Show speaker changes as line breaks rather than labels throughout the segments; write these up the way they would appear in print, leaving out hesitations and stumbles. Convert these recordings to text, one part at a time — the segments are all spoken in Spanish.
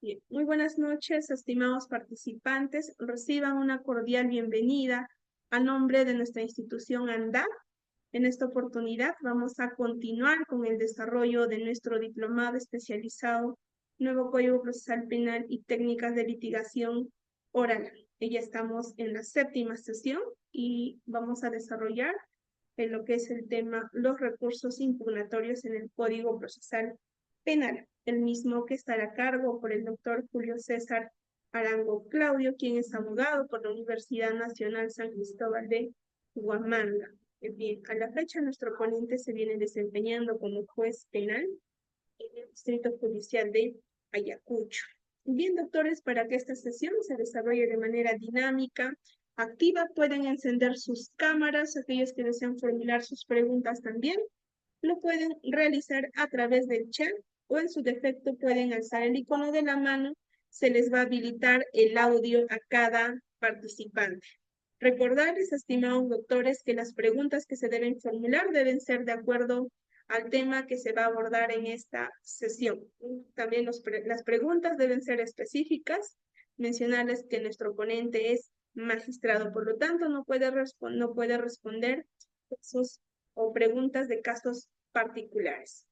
Bien, muy buenas noches, estimados participantes. Reciban una cordial bienvenida a nombre de nuestra institución ANDA. En esta oportunidad vamos a continuar con el desarrollo de nuestro diplomado especializado Nuevo Código Procesal Penal y Técnicas de Litigación Oral. Ya estamos en la 7ª sesión y vamos a desarrollar en lo que es el tema los recursos impugnatorios en el Código Procesal Penal, el mismo que estará a cargo por el doctor Julio César Arango Claudio, quien es abogado por la Universidad Nacional San Cristóbal de Huamanga. Bien, a la fecha nuestro ponente se viene desempeñando como juez penal en el Distrito Judicial de Ayacucho. Bien, doctores, para que esta sesión se desarrolle de manera dinámica, activa, pueden encender sus cámaras. Aquellos que desean formular sus preguntas también lo pueden realizar a través del chat o en su defecto pueden alzar el icono de la mano. Se les va a habilitar el audio a cada participante. Recordarles, estimados doctores, que las preguntas que se deben formular deben ser de acuerdo al tema que se va a abordar en esta sesión. También las preguntas deben ser específicas. Mencionarles que nuestro ponente es magistrado, por lo tanto no puede responder casos o preguntas de casos particulares.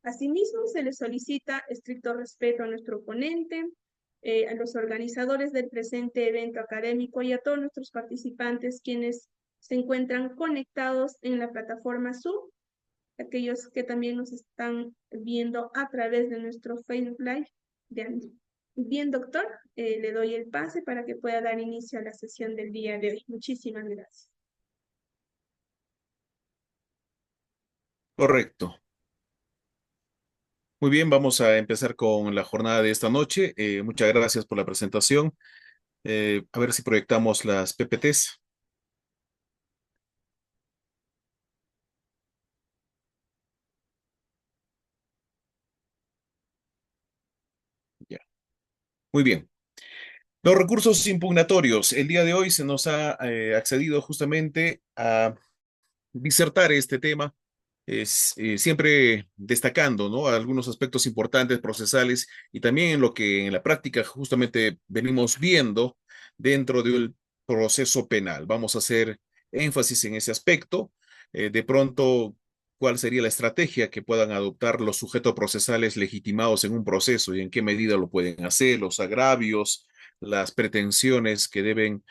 Asimismo, se le solicita estricto respeto a nuestro ponente, a los organizadores del presente evento académico y a todos nuestros participantes quienes se encuentran conectados en la plataforma Zoom, aquellos que también nos están viendo a través de nuestro Facebook Live de Android. Bien, doctor, le doy el pase para que pueda dar inicio a la sesión del día de hoy. Muchísimas gracias.
Correcto. Muy bien, vamos a empezar con la jornada de esta noche. Muchas gracias por la presentación. A ver si proyectamos las PPTs. Ya. Muy bien. Los recursos impugnatorios. El día de hoy se nos ha accedido justamente a disertar este tema, siempre destacando, ¿no?, algunos aspectos importantes procesales y también en lo que en la práctica justamente venimos viendo dentro del proceso penal. Vamos a hacer énfasis en ese aspecto. De pronto, ¿cuál sería la estrategia que puedan adoptar los sujetos procesales legitimados en un proceso y en qué medida lo pueden hacer, los agravios, las pretensiones que deben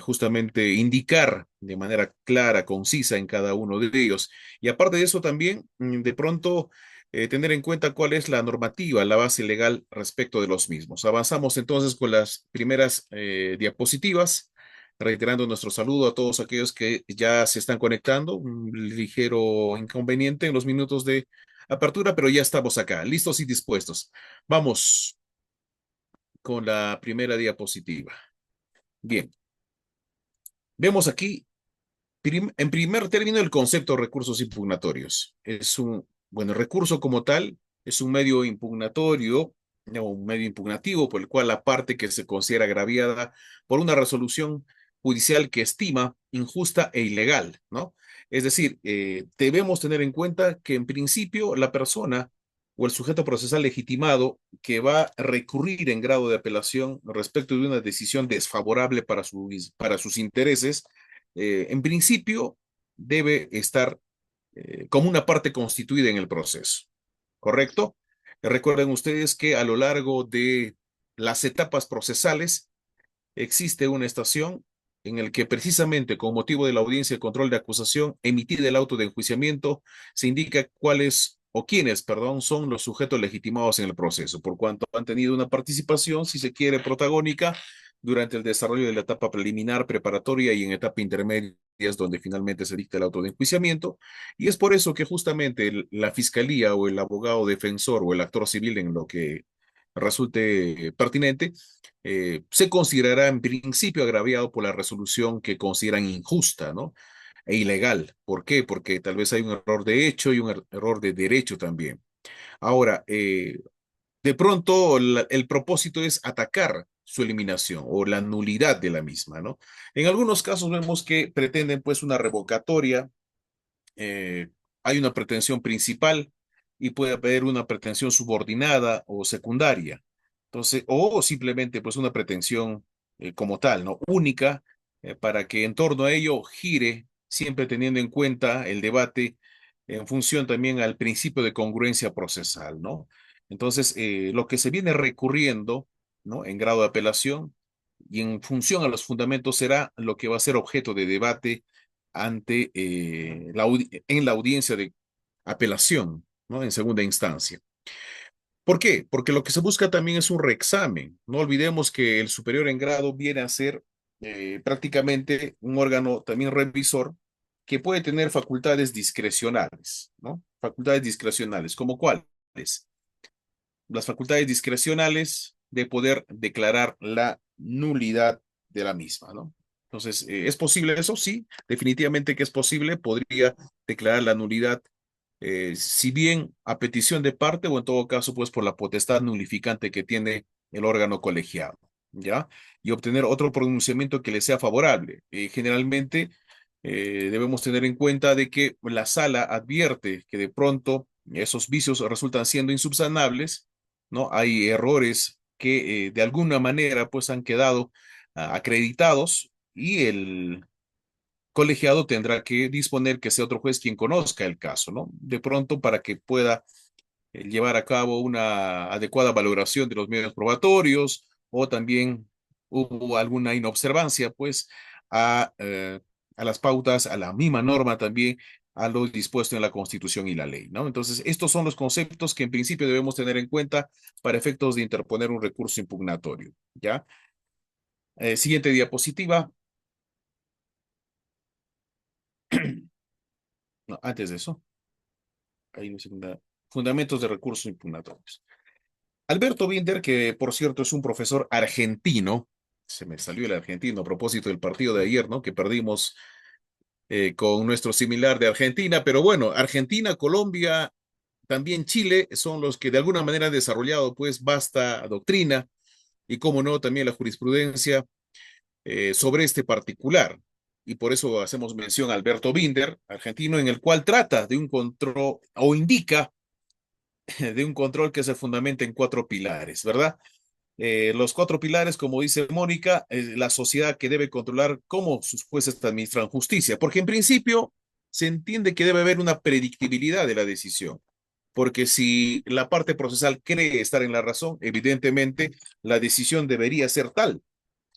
justamente indicar de manera clara, concisa en cada uno de ellos? Y aparte de eso también, de pronto, tener en cuenta cuál es la normativa, la base legal respecto de los mismos. Avanzamos entonces con las primeras diapositivas, reiterando nuestro saludo a todos aquellos que ya se están conectando. Un ligero inconveniente en los minutos de apertura, pero ya estamos acá, listos y dispuestos. Vamos con la primera diapositiva. Bien, vemos aquí en primer término, el concepto de recursos impugnatorios. Bueno, el recurso como tal es un medio impugnatorio, o un medio impugnativo por el cual la parte que se considera agraviada por una resolución judicial que estima injusta e ilegal, ¿no? Es decir, debemos tener en cuenta que en principio la persona o el sujeto procesal legitimado que va a recurrir en grado de apelación respecto de una decisión desfavorable para sus intereses, en principio debe estar como una parte constituida en el proceso, ¿correcto? Recuerden ustedes que a lo largo de las etapas procesales existe una estación en el que precisamente con motivo de la audiencia de control de acusación emitida el auto de enjuiciamiento se indica cuáles o quiénes, perdón, son los sujetos legitimados en el proceso, por cuanto han tenido una participación, si se quiere, protagónica durante el desarrollo de la etapa preliminar, preparatoria y en etapa intermedia es donde finalmente se dicta el auto de enjuiciamiento. Y es por eso que justamente la fiscalía o el abogado defensor o el actor civil, en lo que resulte pertinente, se considerará en principio agraviado por la resolución que consideran injusta, ¿no?, e ilegal. ¿Por qué? Porque tal vez hay un error de hecho y un error de derecho también. Ahora, de pronto el propósito es atacar su eliminación o la nulidad de la misma, ¿no? En algunos casos vemos que pretenden pues una revocatoria, eh, hay una pretensión principal y puede haber una pretensión subordinada o secundaria. Entonces, o simplemente pues una pretensión como tal, ¿no? Única, para que en torno a ello gire, siempre teniendo en cuenta el debate en función también al principio de congruencia procesal, ¿no? Entonces, lo que se viene recurriendo, ¿no? En grado de apelación y en función a los fundamentos será lo que va a ser objeto de debate ante en la audiencia de apelación, ¿no? En segunda instancia. ¿Por qué? Porque lo que se busca también es un reexamen. No olvidemos que el superior en grado viene a ser prácticamente un órgano también revisor que puede tener facultades discrecionales, ¿no? Facultades discrecionales, ¿como cuáles? Las facultades discrecionales de poder declarar la nulidad de la misma, ¿no? Entonces, ¿es posible eso? Sí, definitivamente que es posible. Podría declarar la nulidad, si bien a petición de parte o en todo caso, pues por la potestad nulificante que tiene el órgano colegiado, ¿ya? Y obtener otro pronunciamiento que le sea favorable. Generalmente, debemos tener en cuenta de que la sala advierte que de pronto esos vicios resultan siendo insubsanables, ¿no? Hay errores que de alguna manera pues han quedado acreditados y el colegiado tendrá que disponer que sea otro juez quien conozca el caso, ¿no? De pronto para que pueda llevar a cabo una adecuada valoración de los medios probatorios o también hubo alguna inobservancia, pues, a las pautas, a la misma norma también, a lo dispuesto en la Constitución y la ley, ¿no? Entonces, estos son los conceptos que en principio debemos tener en cuenta para efectos de interponer un recurso impugnatorio, ¿ya? Siguiente diapositiva. No, antes de eso, hay una segunda. Fundamentos de recursos impugnatorios. Alberto Binder, que por cierto es un profesor argentino, se me salió el argentino a propósito del partido de ayer, ¿no? Que perdimos con nuestro similar de Argentina, pero bueno, Argentina, Colombia, también Chile son los que de alguna manera han desarrollado pues vasta doctrina y como no, también la jurisprudencia sobre este particular. Y por eso hacemos mención a Alberto Binder, argentino, en el cual trata de un control o indica de un control que se fundamenta en cuatro pilares, ¿verdad? Los cuatro pilares, como dice Mónica, la sociedad que debe controlar cómo sus jueces administran justicia, porque en principio se entiende que debe haber una predictibilidad de la decisión, porque si la parte procesal cree estar en la razón, evidentemente la decisión debería ser tal,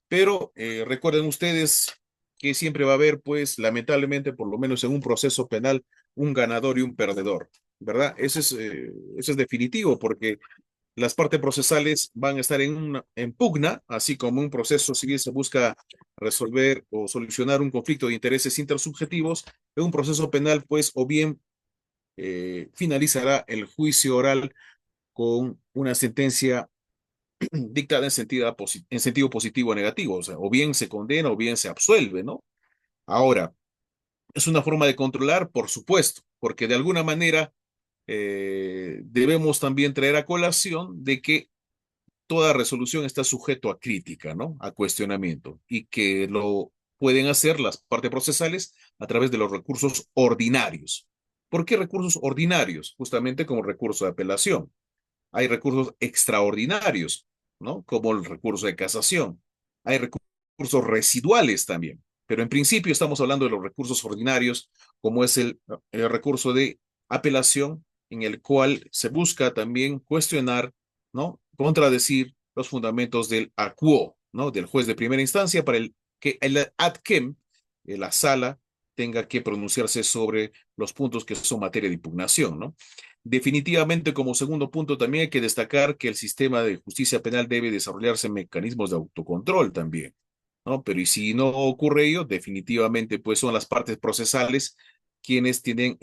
pero recuerden ustedes que siempre va a haber, pues, lamentablemente, por lo menos en un proceso penal, un ganador y un perdedor, ¿verdad? Eso es definitivo, porque las partes procesales van a estar en pugna, así como un proceso civil se busca resolver o solucionar un conflicto de intereses intersubjetivos, en un proceso penal, pues, o bien finalizará el juicio oral con una sentencia dictada en sentido positivo o negativo, o sea, o bien se condena o bien se absuelve, ¿no? Ahora, es una forma de controlar, por supuesto, porque de alguna manera debemos también traer a colación de que toda resolución está sujeto a crítica, ¿no? A cuestionamiento y que lo pueden hacer las partes procesales a través de los recursos ordinarios. ¿Por qué recursos ordinarios? Justamente como recurso de apelación. Hay recursos extraordinarios, ¿no? Como el recurso de casación. Hay recursos residuales también. Pero en principio estamos hablando de los recursos ordinarios, como es el recurso de apelación, en el cual se busca también cuestionar, ¿no? Contradecir los fundamentos del acuo, ¿no? Del juez de primera instancia para que el ad quem, la sala, tenga que pronunciarse sobre los puntos que son materia de impugnación, ¿no? Definitivamente, como segundo punto, también hay que destacar que el sistema de justicia penal debe desarrollarse en mecanismos de autocontrol también, ¿no? Pero y si no ocurre ello, definitivamente, pues son las partes procesales quienes tienen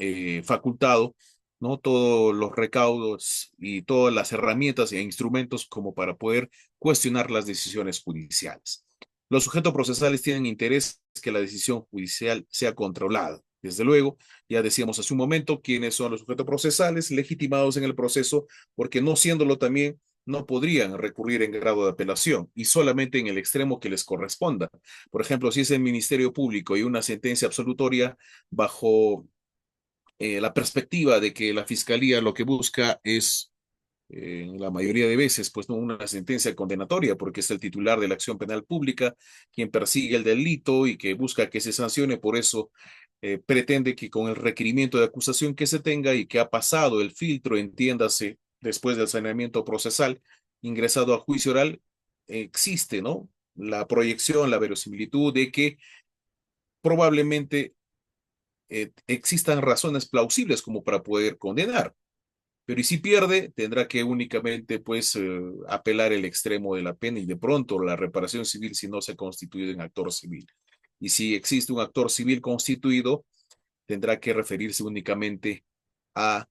facultado, ¿no? Todos los recaudos y todas las herramientas e instrumentos como para poder cuestionar las decisiones judiciales. Los sujetos procesales tienen interés que la decisión judicial sea controlada. Desde luego, ya decíamos hace un momento quiénes son los sujetos procesales legitimados en el proceso, porque no siéndolo también, no podrían recurrir en grado de apelación y solamente en el extremo que les corresponda. Por ejemplo, si es el Ministerio Público y una sentencia absolutoria bajo la perspectiva de que la Fiscalía lo que busca es en la mayoría de veces, pues no una sentencia condenatoria, porque es el titular de la acción penal pública quien persigue el delito y que busca que se sancione. Por eso pretende que con el requerimiento de acusación que se tenga y que ha pasado el filtro, entiéndase, después del saneamiento procesal, ingresado a juicio oral, existe, ¿no? La proyección, la verosimilitud de que probablemente existan razones plausibles como para poder condenar. Pero y si pierde, tendrá que únicamente pues apelar el extremo de la pena y de pronto la reparación civil si no se ha constituido en actor civil. Y si existe un actor civil constituido, tendrá que referirse únicamente a,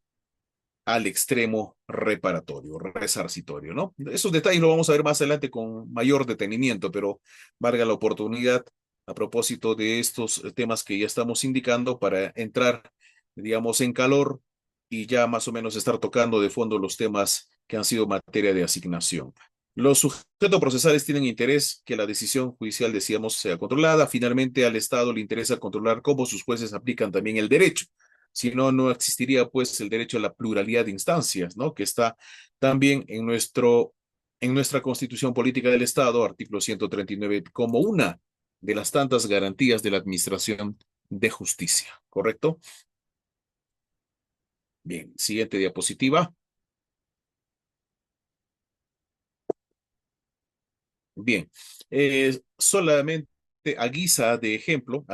al extremo reparatorio, resarcitorio, ¿no? Esos detalles lo vamos a ver más adelante con mayor detenimiento, pero valga la oportunidad a propósito de estos temas que ya estamos indicando para entrar, digamos, en calor y ya más o menos estar tocando de fondo los temas que han sido materia de asignación. Los sujetos procesales tienen interés que la decisión judicial, decíamos, sea controlada. Finalmente, al Estado le interesa controlar cómo sus jueces aplican también el derecho. Si no, no existiría pues el derecho a la pluralidad de instancias, ¿no? Que está también en nuestra Constitución Política del Estado, artículo 139, como una de las tantas garantías de la administración de justicia, ¿correcto? Bien, siguiente diapositiva. Bien, solamente a guisa de ejemplo,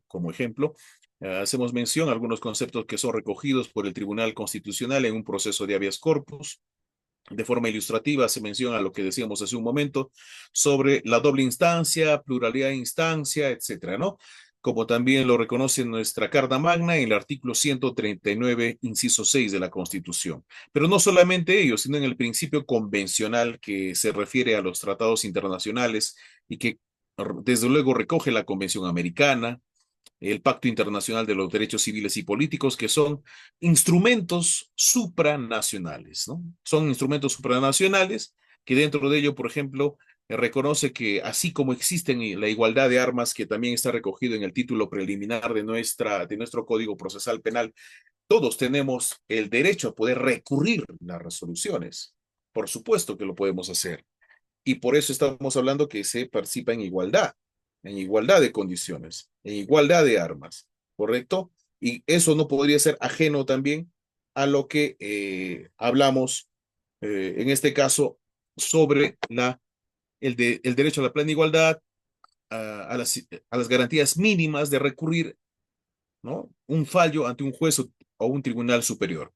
como ejemplo, hacemos mención a algunos conceptos que son recogidos por el Tribunal Constitucional en un proceso de habeas corpus. De forma ilustrativa se menciona lo que decíamos hace un momento sobre la doble instancia, pluralidad de instancia, etcétera, ¿no? Como también lo reconoce nuestra Carta Magna en el artículo 139, inciso 6 de la Constitución. Pero no solamente ello, sino en el principio convencional que se refiere a los tratados internacionales y que desde luego recoge la Convención Americana, el Pacto Internacional de los Derechos Civiles y Políticos, que son instrumentos supranacionales, ¿no? Son instrumentos supranacionales que dentro de ello, por ejemplo, reconoce que así como existen la igualdad de armas, que también está recogido en el título preliminar de nuestro Código Procesal Penal, todos tenemos el derecho a poder recurrir las resoluciones. Por supuesto que lo podemos hacer. Y por eso estamos hablando que se participa en igualdad de condiciones, en igualdad de armas, ¿correcto? Y eso no podría ser ajeno también a lo que hablamos, en este caso, sobre el derecho a la plena igualdad, a las garantías mínimas de recurrir, ¿no? Un fallo ante un juez o un tribunal superior.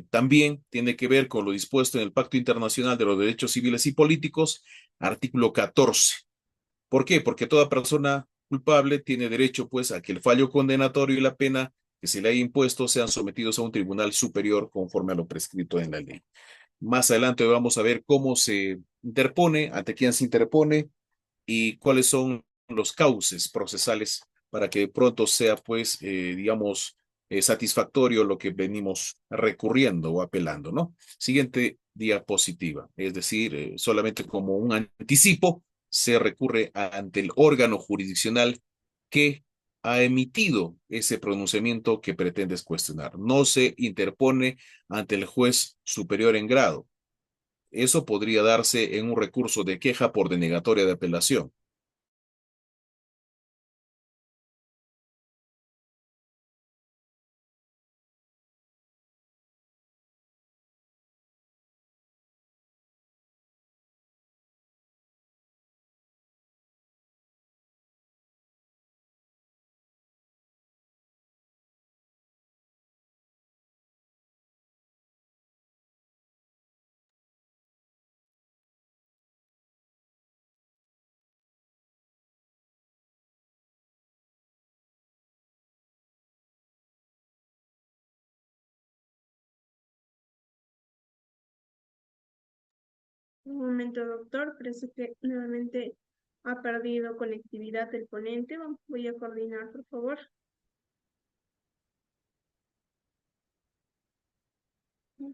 También tiene que ver con lo dispuesto en el Pacto Internacional de los Derechos Civiles y Políticos, artículo 14. ¿Por qué? Porque toda persona culpable tiene derecho, pues, a que el fallo condenatorio y la pena que se le haya impuesto sean sometidos a un tribunal superior conforme a lo prescrito en la ley. Más adelante vamos a ver cómo se interpone, ante quién se interpone y cuáles son los cauces procesales para que de pronto sea, pues, digamos, satisfactorio lo que venimos recurriendo o apelando, ¿no? Siguiente diapositiva, es decir, solamente como un anticipo, se recurre ante el órgano jurisdiccional que ha emitido ese pronunciamiento que pretendes cuestionar. No se interpone ante el juez superior en grado. Eso podría darse en un recurso de queja por denegatoria de apelación.
Un momento, doctor. Parece que nuevamente ha perdido conectividad el ponente. Voy a coordinar, por favor.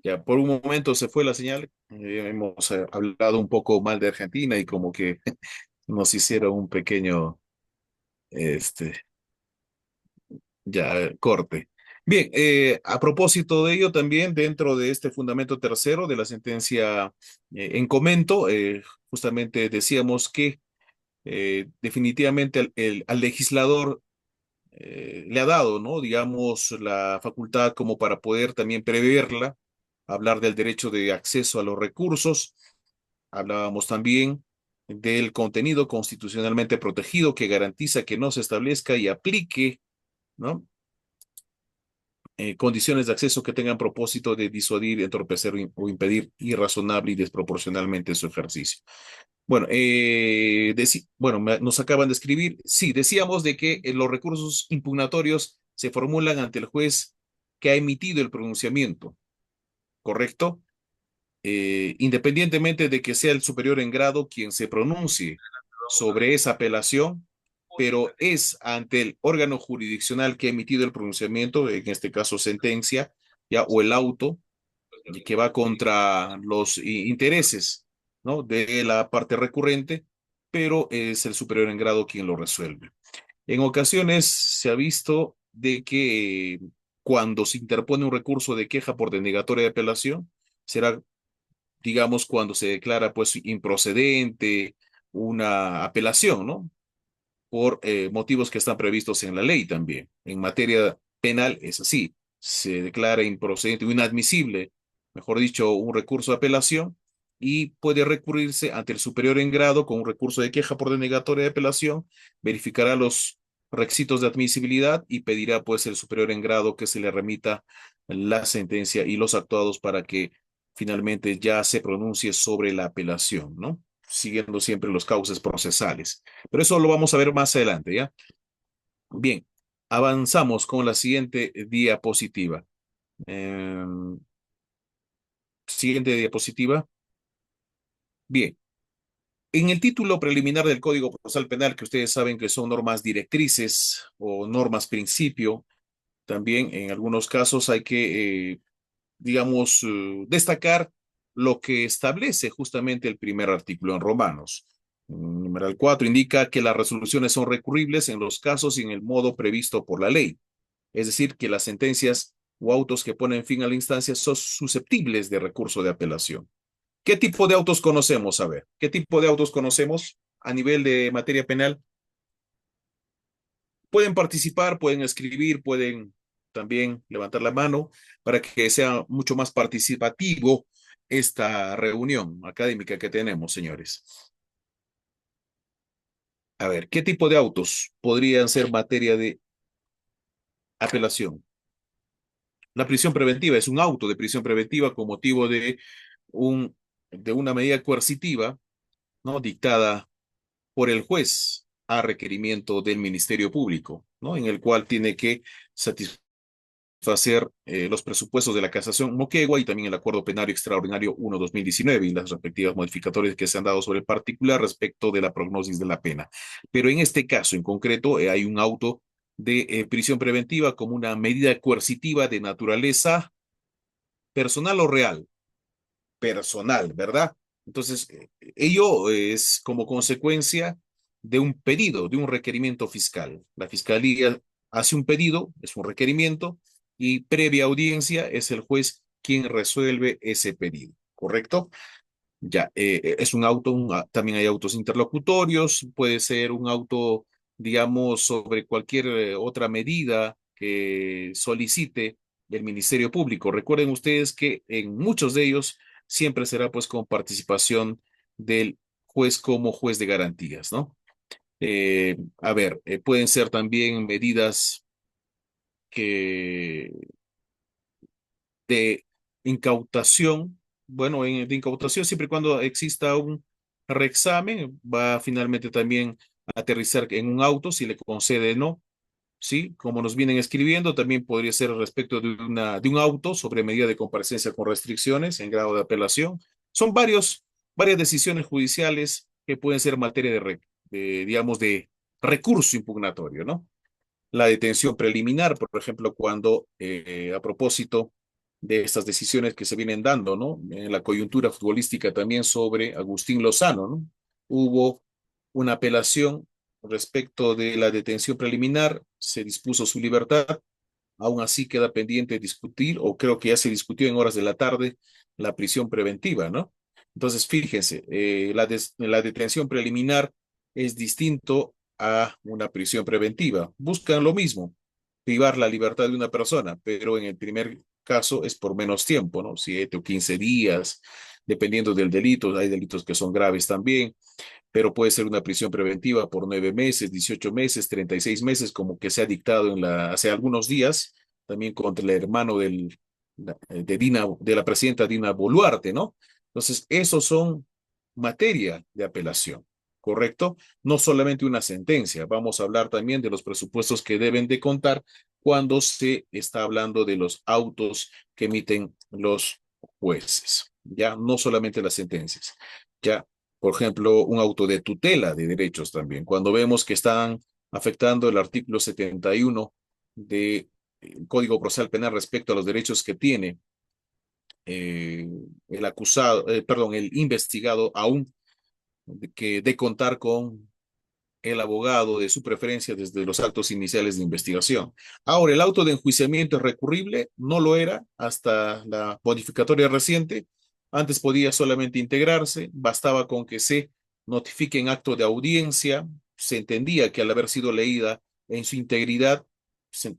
Ya por un momento se fue la señal. Hemos hablado un poco mal de Argentina y como que nos hicieron un pequeño, este, ya corte. Bien, a propósito de ello, también dentro de este fundamento tercero de la sentencia en comento, justamente decíamos que definitivamente al legislador le ha dado, ¿no? Digamos, la facultad como para poder también preverla, hablar del derecho de acceso a los recursos. Hablábamos también del contenido constitucionalmente protegido que garantiza que no se establezca y aplique, ¿no? Condiciones de acceso que tengan propósito de disuadir, entorpecer o impedir irrazonable y desproporcionalmente su ejercicio. Bueno, nos acaban de escribir, sí, decíamos de que los recursos impugnatorios se formulan ante el juez que ha emitido el pronunciamiento, ¿correcto? Independientemente de que sea el superior en grado quien se pronuncie sobre esa apelación, pero es ante el órgano jurisdiccional que ha emitido el pronunciamiento, en este caso sentencia, ya, o el auto, que va contra los intereses, ¿no? De la parte recurrente, pero es el superior en grado quien lo resuelve. En ocasiones se ha visto de que cuando se interpone un recurso de queja por denegatoria de apelación, será, digamos, cuando se declara pues improcedente una apelación, ¿no? Por motivos que están previstos en la ley también. En materia penal es así, se declara improcedente o inadmisible, mejor dicho, un recurso de apelación y puede recurrirse ante el superior en grado con un recurso de queja por denegatoria de apelación, verificará los requisitos de admisibilidad y pedirá pues el superior en grado que se le remita la sentencia y los actuados para que finalmente ya se pronuncie sobre la apelación, ¿no? Siguiendo siempre los cauces procesales. Pero eso lo vamos a ver más adelante, ¿ya? Bien, avanzamos con la siguiente diapositiva. Eh, Siguiente diapositiva. Bien, en el título preliminar del Código Procesal Penal, que ustedes saben que son normas directrices o normas principio, también en algunos casos hay que digamos, destacar lo que establece justamente el primer artículo en Romanos. Numeral 4 indica que las resoluciones son recurribles en los casos y en el modo previsto por la ley. Es decir, que las sentencias o autos que ponen fin a la instancia son susceptibles de recurso de apelación. ¿Qué tipo de autos conocemos? A ver, ¿qué tipo de autos conocemos a nivel de materia penal? Pueden participar, pueden escribir, pueden también levantar la mano para que sea mucho más participativo esta reunión académica que tenemos, señores. A ver, ¿qué tipo de autos podrían ser materia de apelación? La prisión preventiva es un auto de prisión preventiva con motivo un, de una medida coercitiva, ¿no? Dictada por el juez a requerimiento del Ministerio Público, ¿no? En el cual tiene que satisfacer hacer los presupuestos de la casación Moquegua y también el acuerdo penario extraordinario 1/2019 y las respectivas modificatorias que se han dado sobre el particular respecto de la prognosis de la pena. Pero en este caso en concreto hay un auto de prisión preventiva como una medida coercitiva de naturaleza personal o real, personal, ¿verdad? Entonces, ello es como consecuencia de un pedido, de un requerimiento fiscal. La fiscalía hace un pedido, es un requerimiento, y previa audiencia es el juez quien resuelve ese pedido, ¿correcto? Ya, es un auto, también hay autos interlocutorios, puede ser un auto, digamos, sobre cualquier otra medida que solicite el Ministerio Público. Recuerden ustedes que en muchos de ellos siempre será pues con participación del juez como juez de garantías, ¿no? A ver, pueden ser también medidas que de incautación, bueno, de incautación siempre y cuando exista un reexamen, va finalmente también a aterrizar en un auto si le concede no, ¿sí? Como nos vienen escribiendo, también podría ser respecto de un auto sobre medida de comparecencia con restricciones en grado de apelación. Son varias decisiones judiciales que pueden ser materia digamos, de recurso impugnatorio, ¿no? La detención preliminar, por ejemplo, cuando a propósito de estas decisiones que se vienen dando, ¿no? En la coyuntura futbolística también sobre Agustín Lozano, ¿no? Hubo una apelación respecto de la detención preliminar, se dispuso su libertad Aún así queda pendiente discutir, o creo que ya se discutió en horas de la tarde, la prisión preventiva, ¿no? Entonces, fíjense, la detención preliminar es distinto a una prisión preventiva. Buscan lo mismo, privar la libertad de una persona, pero en el primer caso es por menos tiempo, ¿no? 7 o 15 días, dependiendo del delito. Hay delitos que son graves también, pero puede ser una prisión preventiva por 9 meses, 18 meses, 36 meses, como que se ha dictado hace algunos días, también contra el hermano de la presidenta Dina Boluarte, ¿no? Entonces, esos son materia de apelación, ¿correcto? No solamente una sentencia, vamos a hablar también de los presupuestos que deben de contar cuando se está hablando de los autos que emiten los jueces, ya no solamente las sentencias. Ya, por ejemplo, un auto de tutela de derechos también. Cuando vemos que están afectando el artículo 71 del Código Procesal Penal respecto a los derechos que tiene el acusado, perdón, el investigado aún de contar con el abogado de su preferencia desde los actos iniciales de investigación. Ahora, el auto de enjuiciamiento es recurrible, no lo era hasta la modificatoria reciente. Antes podía solamente integrarse, bastaba con que se notifique en acto de audiencia. Se entendía que al haber sido leída en su integridad,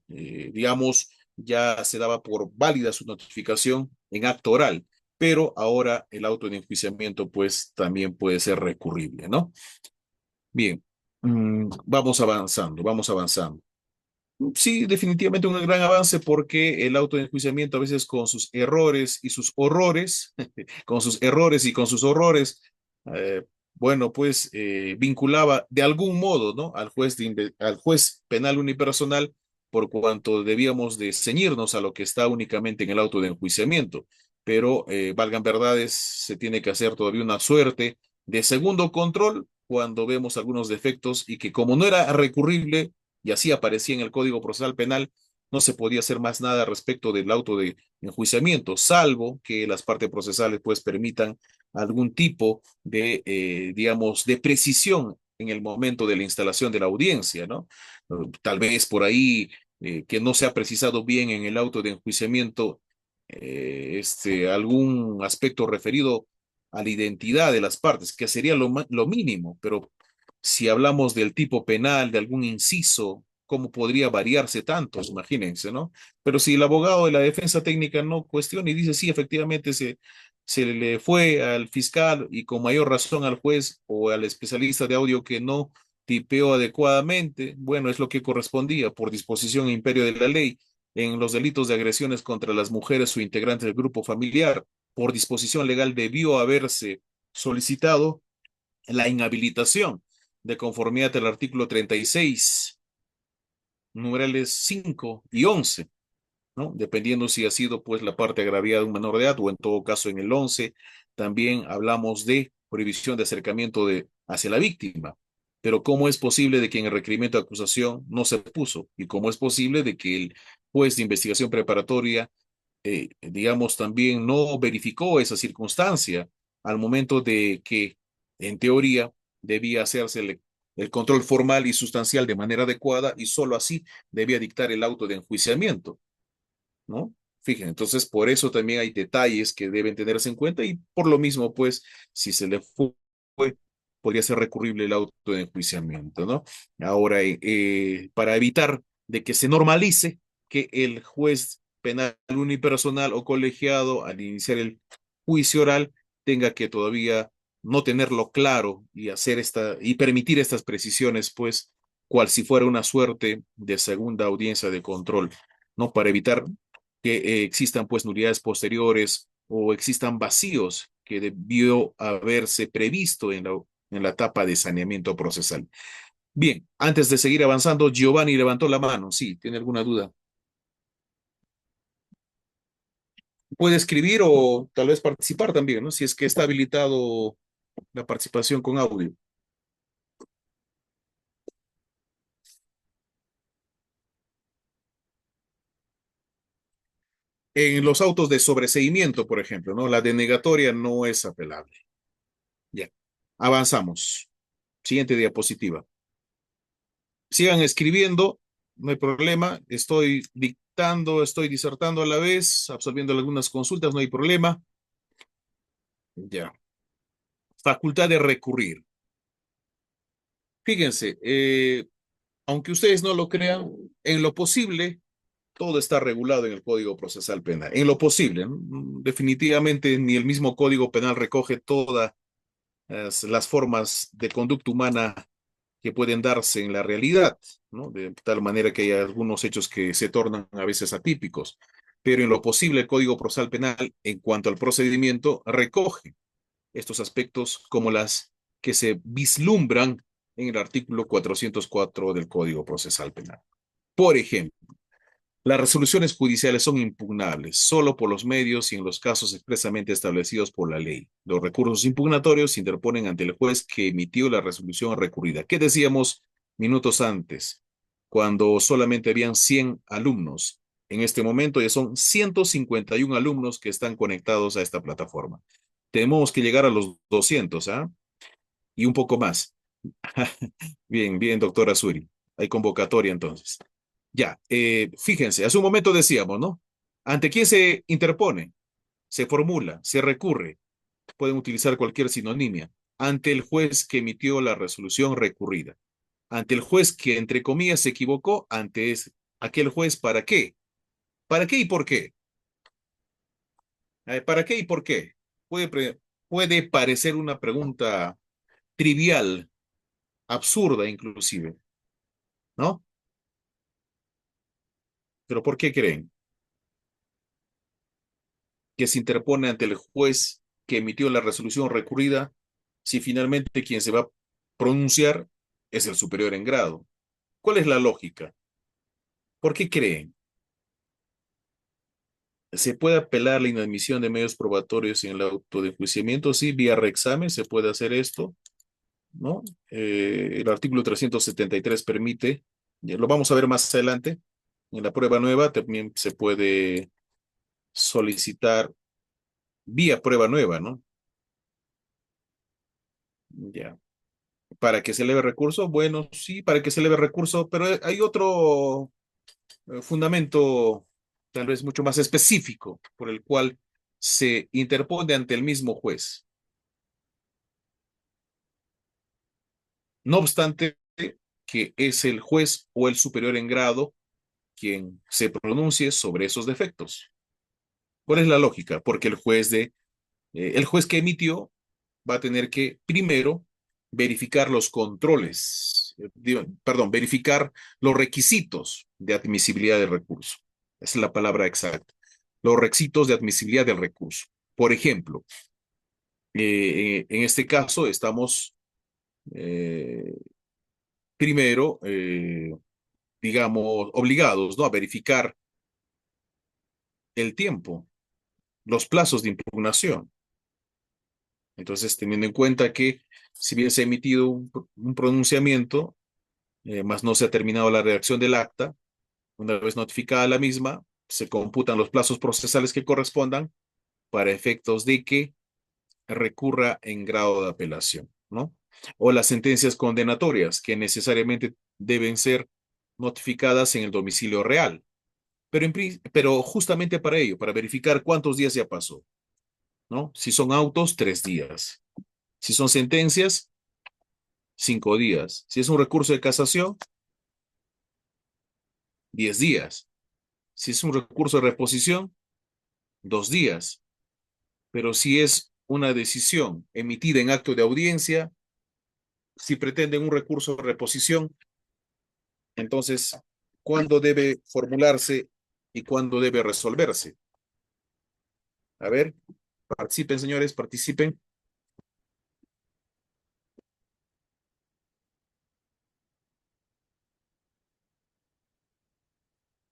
digamos, ya se daba por válida su notificación en acto oral, pero ahora el auto de enjuiciamiento pues también puede ser recurrible, ¿no? Bien, vamos avanzando, vamos avanzando. Sí, definitivamente un gran avance porque el autoenjuiciamiento a veces con sus errores y sus horrores, con sus errores y con sus horrores, bueno, pues vinculaba de algún modo, ¿no? Al juez penal unipersonal por cuanto debíamos de ceñirnos a lo que está únicamente en el auto de enjuiciamiento. Pero, valgan verdades, se tiene que hacer todavía una suerte de segundo control cuando vemos algunos defectos y que como no era recurrible, y así aparecía en el Código Procesal Penal, no se podía hacer más nada respecto del auto de enjuiciamiento, salvo que las partes procesales pues permitan algún tipo digamos, de precisión en el momento de la instalación de la audiencia, ¿no? Tal vez por ahí que no se ha precisado bien en el auto de enjuiciamiento algún aspecto referido a la identidad de las partes, que sería lo mínimo, pero si hablamos del tipo penal, de algún inciso, ¿cómo podría variarse tanto? Imagínense, ¿no? Pero si el abogado de la defensa técnica no cuestiona y dice, sí, efectivamente se le fue al fiscal y con mayor razón al juez o al especialista de audio que no tipeó adecuadamente, bueno, es lo que correspondía por disposición e imperio de la ley en los delitos de agresiones contra las mujeres o integrantes del grupo familiar. Por disposición legal debió haberse solicitado la inhabilitación de conformidad al artículo 36, numerales 5 y 11, ¿no? Dependiendo si ha sido pues la parte agraviada de un menor de edad o en todo caso en el 11 también hablamos de prohibición de acercamiento hacia la víctima. Pero ¿cómo es posible de que en el requerimiento de acusación no se puso? ¿Y cómo es posible de que el juez de investigación preparatoria digamos, también no verificó esa circunstancia al momento de que, en teoría, debía hacerse el control formal y sustancial de manera adecuada y solo así debía dictar el auto de enjuiciamiento, ¿no? Fíjense, entonces por eso también hay detalles que deben tenerse en cuenta y por lo mismo, pues, si se le fue, podría ser recurrible el auto de enjuiciamiento, ¿no? Ahora, para evitar de que se normalice que el juez penal unipersonal o colegiado al iniciar el juicio oral tenga que todavía no tenerlo claro y y permitir estas precisiones, pues, cual si fuera una suerte de segunda audiencia de control, ¿no? Para evitar que existan pues nulidades posteriores o existan vacíos que debió haberse previsto en la etapa de saneamiento procesal. Bien, antes de seguir avanzando, Giovanni levantó la mano. Sí, ¿tiene alguna duda? Puede escribir o tal vez participar también, ¿no? Si es que está habilitado la participación con audio. En los autos de sobreseimiento, por ejemplo, ¿no? La denegatoria no es apelable. Ya. Avanzamos. Siguiente diapositiva. Sigan escribiendo, no hay problema. Estoy estoy disertando a la vez, absolviendo algunas consultas, no hay problema. Ya. Facultad de recurrir. Fíjense, aunque ustedes no lo crean, en lo posible, todo está regulado en el Código Procesal Penal. En lo posible, ¿no? Definitivamente ni el mismo Código Penal recoge todas las formas de conducta humana que pueden darse en la realidad, ¿no? De tal manera que hay algunos hechos que se tornan a veces atípicos. Pero en lo posible, el Código Procesal Penal, en cuanto al procedimiento, recoge estos aspectos como las que se vislumbran en el artículo 404 del Código Procesal Penal. Por ejemplo, las resoluciones judiciales son impugnables solo por los medios y en los casos expresamente establecidos por la ley. Los recursos impugnatorios se interponen ante el juez que emitió la resolución recurrida. ¿Qué decíamos minutos antes? Cuando solamente habían 100 alumnos. En este momento ya son 151 alumnos que están conectados a esta plataforma. Tenemos que llegar a los 200, ¿ah? Y un poco más. Bien, bien, doctora Suri. Hay convocatoria entonces. Ya, fíjense, hace un momento decíamos, ¿no? ¿Ante quién se interpone? Se formula, se recurre. Pueden utilizar cualquier sinonimia. Ante el juez que emitió la resolución recurrida. Ante el juez que, entre comillas, se equivocó, ante aquel juez, ¿para qué? ¿Para qué y por qué? ¿Para qué y por qué? Puede parecer una pregunta trivial, absurda inclusive, ¿no? Pero ¿por qué creen que se interpone ante el juez que emitió la resolución recurrida si finalmente quien se va a pronunciar es el superior en grado? ¿Cuál es la lógica? ¿Por qué creen? ¿Se puede apelar la inadmisión de medios probatorios en el auto de enjuiciamiento? Sí, vía reexamen se puede hacer esto, ¿no? El artículo 373 permite, ya lo vamos a ver más adelante, en la prueba nueva también se puede solicitar vía prueba nueva, ¿no? Ya. Para que se eleve recurso, bueno, sí, para que se eleve recurso, pero hay otro fundamento tal vez mucho más específico por el cual se interpone ante el mismo juez. No obstante, que es el juez o el superior en grado quien se pronuncie sobre esos defectos. ¿Cuál es la lógica? Porque el juez que emitió va a tener que primero verificar los controles, perdón, verificar los requisitos de admisibilidad del recurso. Esa es la palabra exacta. Los requisitos de admisibilidad del recurso. Por ejemplo, en este caso estamos eh, primero, digamos, obligados, ¿no?, a verificar el tiempo, los plazos de impugnación. Entonces, teniendo en cuenta que si bien se ha emitido un pronunciamiento, más no se ha terminado la redacción del acta, una vez notificada la misma, se computan los plazos procesales que correspondan para efectos de que recurra en grado de apelación, ¿no? O las sentencias condenatorias, que necesariamente deben ser notificadas en el domicilio real. Pero justamente para ello, para verificar cuántos días ya pasó, ¿no? Si son autos, 3 días. Si son sentencias, 5 días. Si es un recurso de casación, 10 días. Si es un recurso de reposición, 2 días. Pero si es una decisión emitida en acto de audiencia, si pretenden un recurso de reposición, entonces, ¿cuándo debe formularse y cuándo debe resolverse? A ver, participen, señores, participen.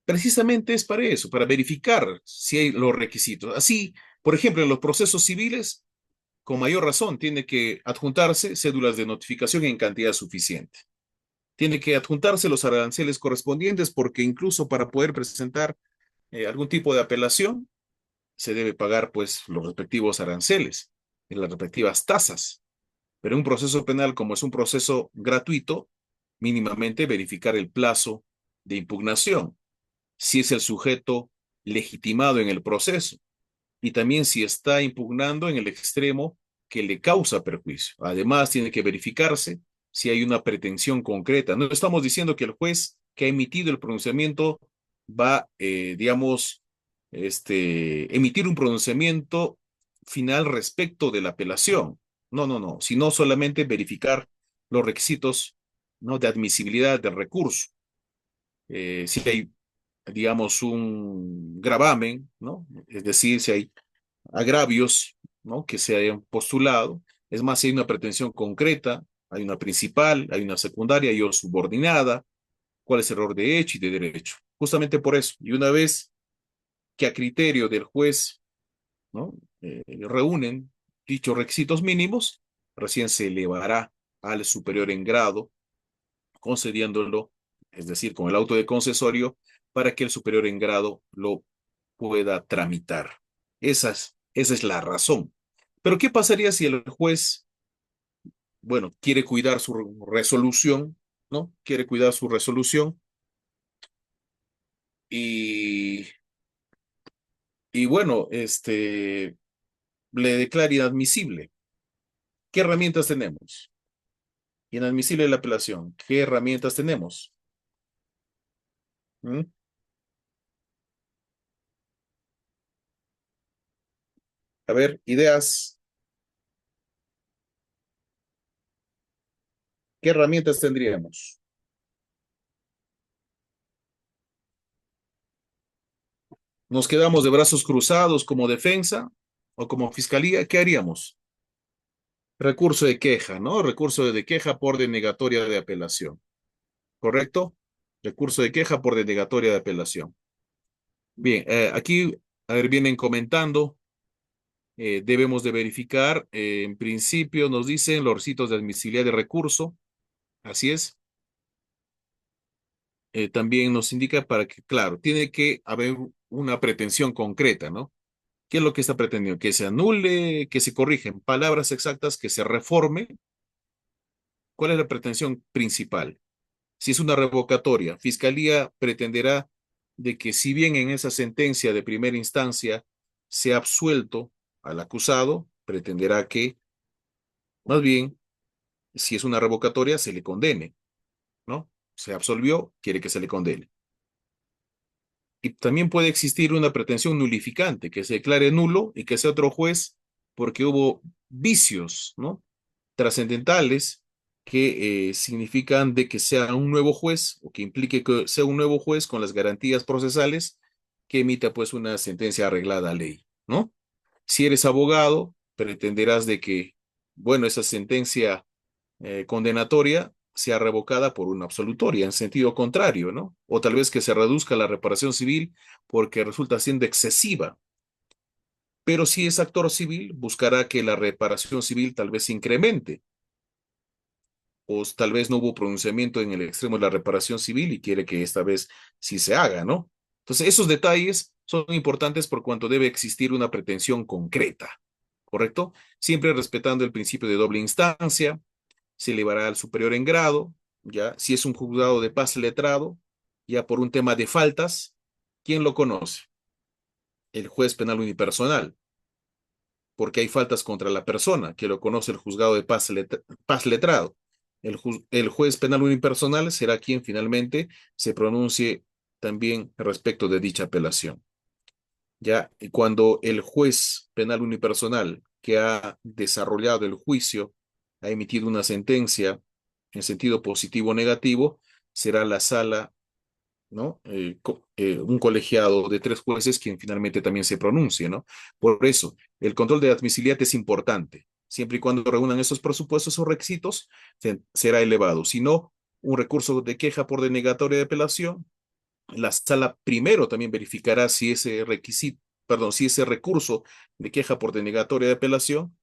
Precisamente es para eso, para verificar si hay los requisitos. Así, por ejemplo, en los procesos civiles, con mayor razón, tiene que adjuntarse cédulas de notificación en cantidad suficiente. Tiene que adjuntarse los aranceles correspondientes porque incluso para poder presentar algún tipo de apelación, se debe pagar pues los respectivos aranceles y las respectivas tasas. Pero en un proceso penal, como es un proceso gratuito, mínimamente verificar el plazo de impugnación. si es el sujeto legitimado en el proceso y también si está impugnando en el extremo que le causa perjuicio. Además, tiene que verificarse si hay una pretensión concreta. No estamos diciendo que el juez que ha emitido el pronunciamiento va, digamos, emitir un pronunciamiento final respecto de la apelación. No, no, no, sino solamente verificar los requisitos, ¿no?, de admisibilidad del recurso. Si hay, digamos, un gravamen, ¿no? Es decir, si hay agravios, ¿no?, que se hayan postulado. Es más, si hay una pretensión concreta, hay una principal, hay una secundaria y otra subordinada, cuál es el error de hecho y de derecho. Justamente por eso. Y una vez que a criterio del juez, ¿no?, reúnen dichos requisitos mínimos, recién se elevará al superior en grado, concediéndolo, es decir, con el auto de concesorio, para que el superior en grado lo pueda tramitar. Esa es la razón. Pero ¿qué pasaría si el juez, bueno, quiere cuidar su resolución, ¿no? Quiere cuidar su resolución y, y bueno, le declara inadmisible. ¿Qué herramientas tenemos? Inadmisible la apelación. ¿Qué herramientas tenemos? ¿Mm? A ver, ideas. ¿Qué herramientas tendríamos? ¿Nos quedamos de brazos cruzados como defensa o como fiscalía? ¿Qué haríamos? Recurso de queja, ¿no? Recurso de queja por denegatoria de apelación. ¿Correcto? Recurso de queja por denegatoria de apelación. Bien, aquí, a ver, vienen comentando, debemos de verificar, en principio nos dicen los requisitos de admisibilidad de recurso, así es. También nos indica para que, claro, tiene que haber una pretensión concreta, ¿no? ¿Qué es lo que está pretendiendo? Que se anule, que se corrigen palabras exactas, que se reforme. ¿Cuál es la pretensión principal? Si es una revocatoria, Fiscalía pretenderá de que si bien en esa sentencia de primera instancia se ha absuelto al acusado, pretenderá que, más bien, si es una revocatoria, se le condene, ¿no? Se absolvió, quiere que se le condene. Y también puede existir una pretensión nulificante, que se declare nulo y que sea otro juez porque hubo vicios, ¿no?, trascendentales que significan de que sea un nuevo juez o que implique que sea un nuevo juez con las garantías procesales que emita pues una sentencia arreglada a ley, ¿no? Si eres abogado, pretenderás de que, bueno, esa sentencia condenatoria sea revocada por una absolutoria en sentido contrario, ¿no? O tal vez que se reduzca la reparación civil porque resulta siendo excesiva. Pero si es actor civil, buscará que la reparación civil tal vez se incremente o tal vez no hubo pronunciamiento en el extremo de la reparación civil y quiere que esta vez sí se haga, ¿no? Entonces, esos detalles son importantes por cuanto debe existir una pretensión concreta, ¿correcto? Siempre respetando el principio de doble instancia, se elevará al superior en grado, ya, si es un juzgado de paz letrado, ya por un tema de faltas, ¿quién lo conoce? El juez penal unipersonal, porque hay faltas contra la persona, que lo conoce el juzgado de paz letrado. El juez penal unipersonal será quien finalmente se pronuncie también respecto de dicha apelación. Ya, y cuando el juez penal unipersonal que ha desarrollado el juicio ha emitido una sentencia en sentido positivo o negativo, será la sala, ¿no? Un colegiado de tres jueces quien finalmente también se pronuncie, ¿no? Por eso, el control de admisibilidad es importante. Siempre y cuando reúnan esos presupuestos o requisitos, será elevado. Si no, un recurso de queja por denegatoria de apelación, la sala primero también verificará si ese requisito, perdón, si ese recurso de queja por denegatoria de apelación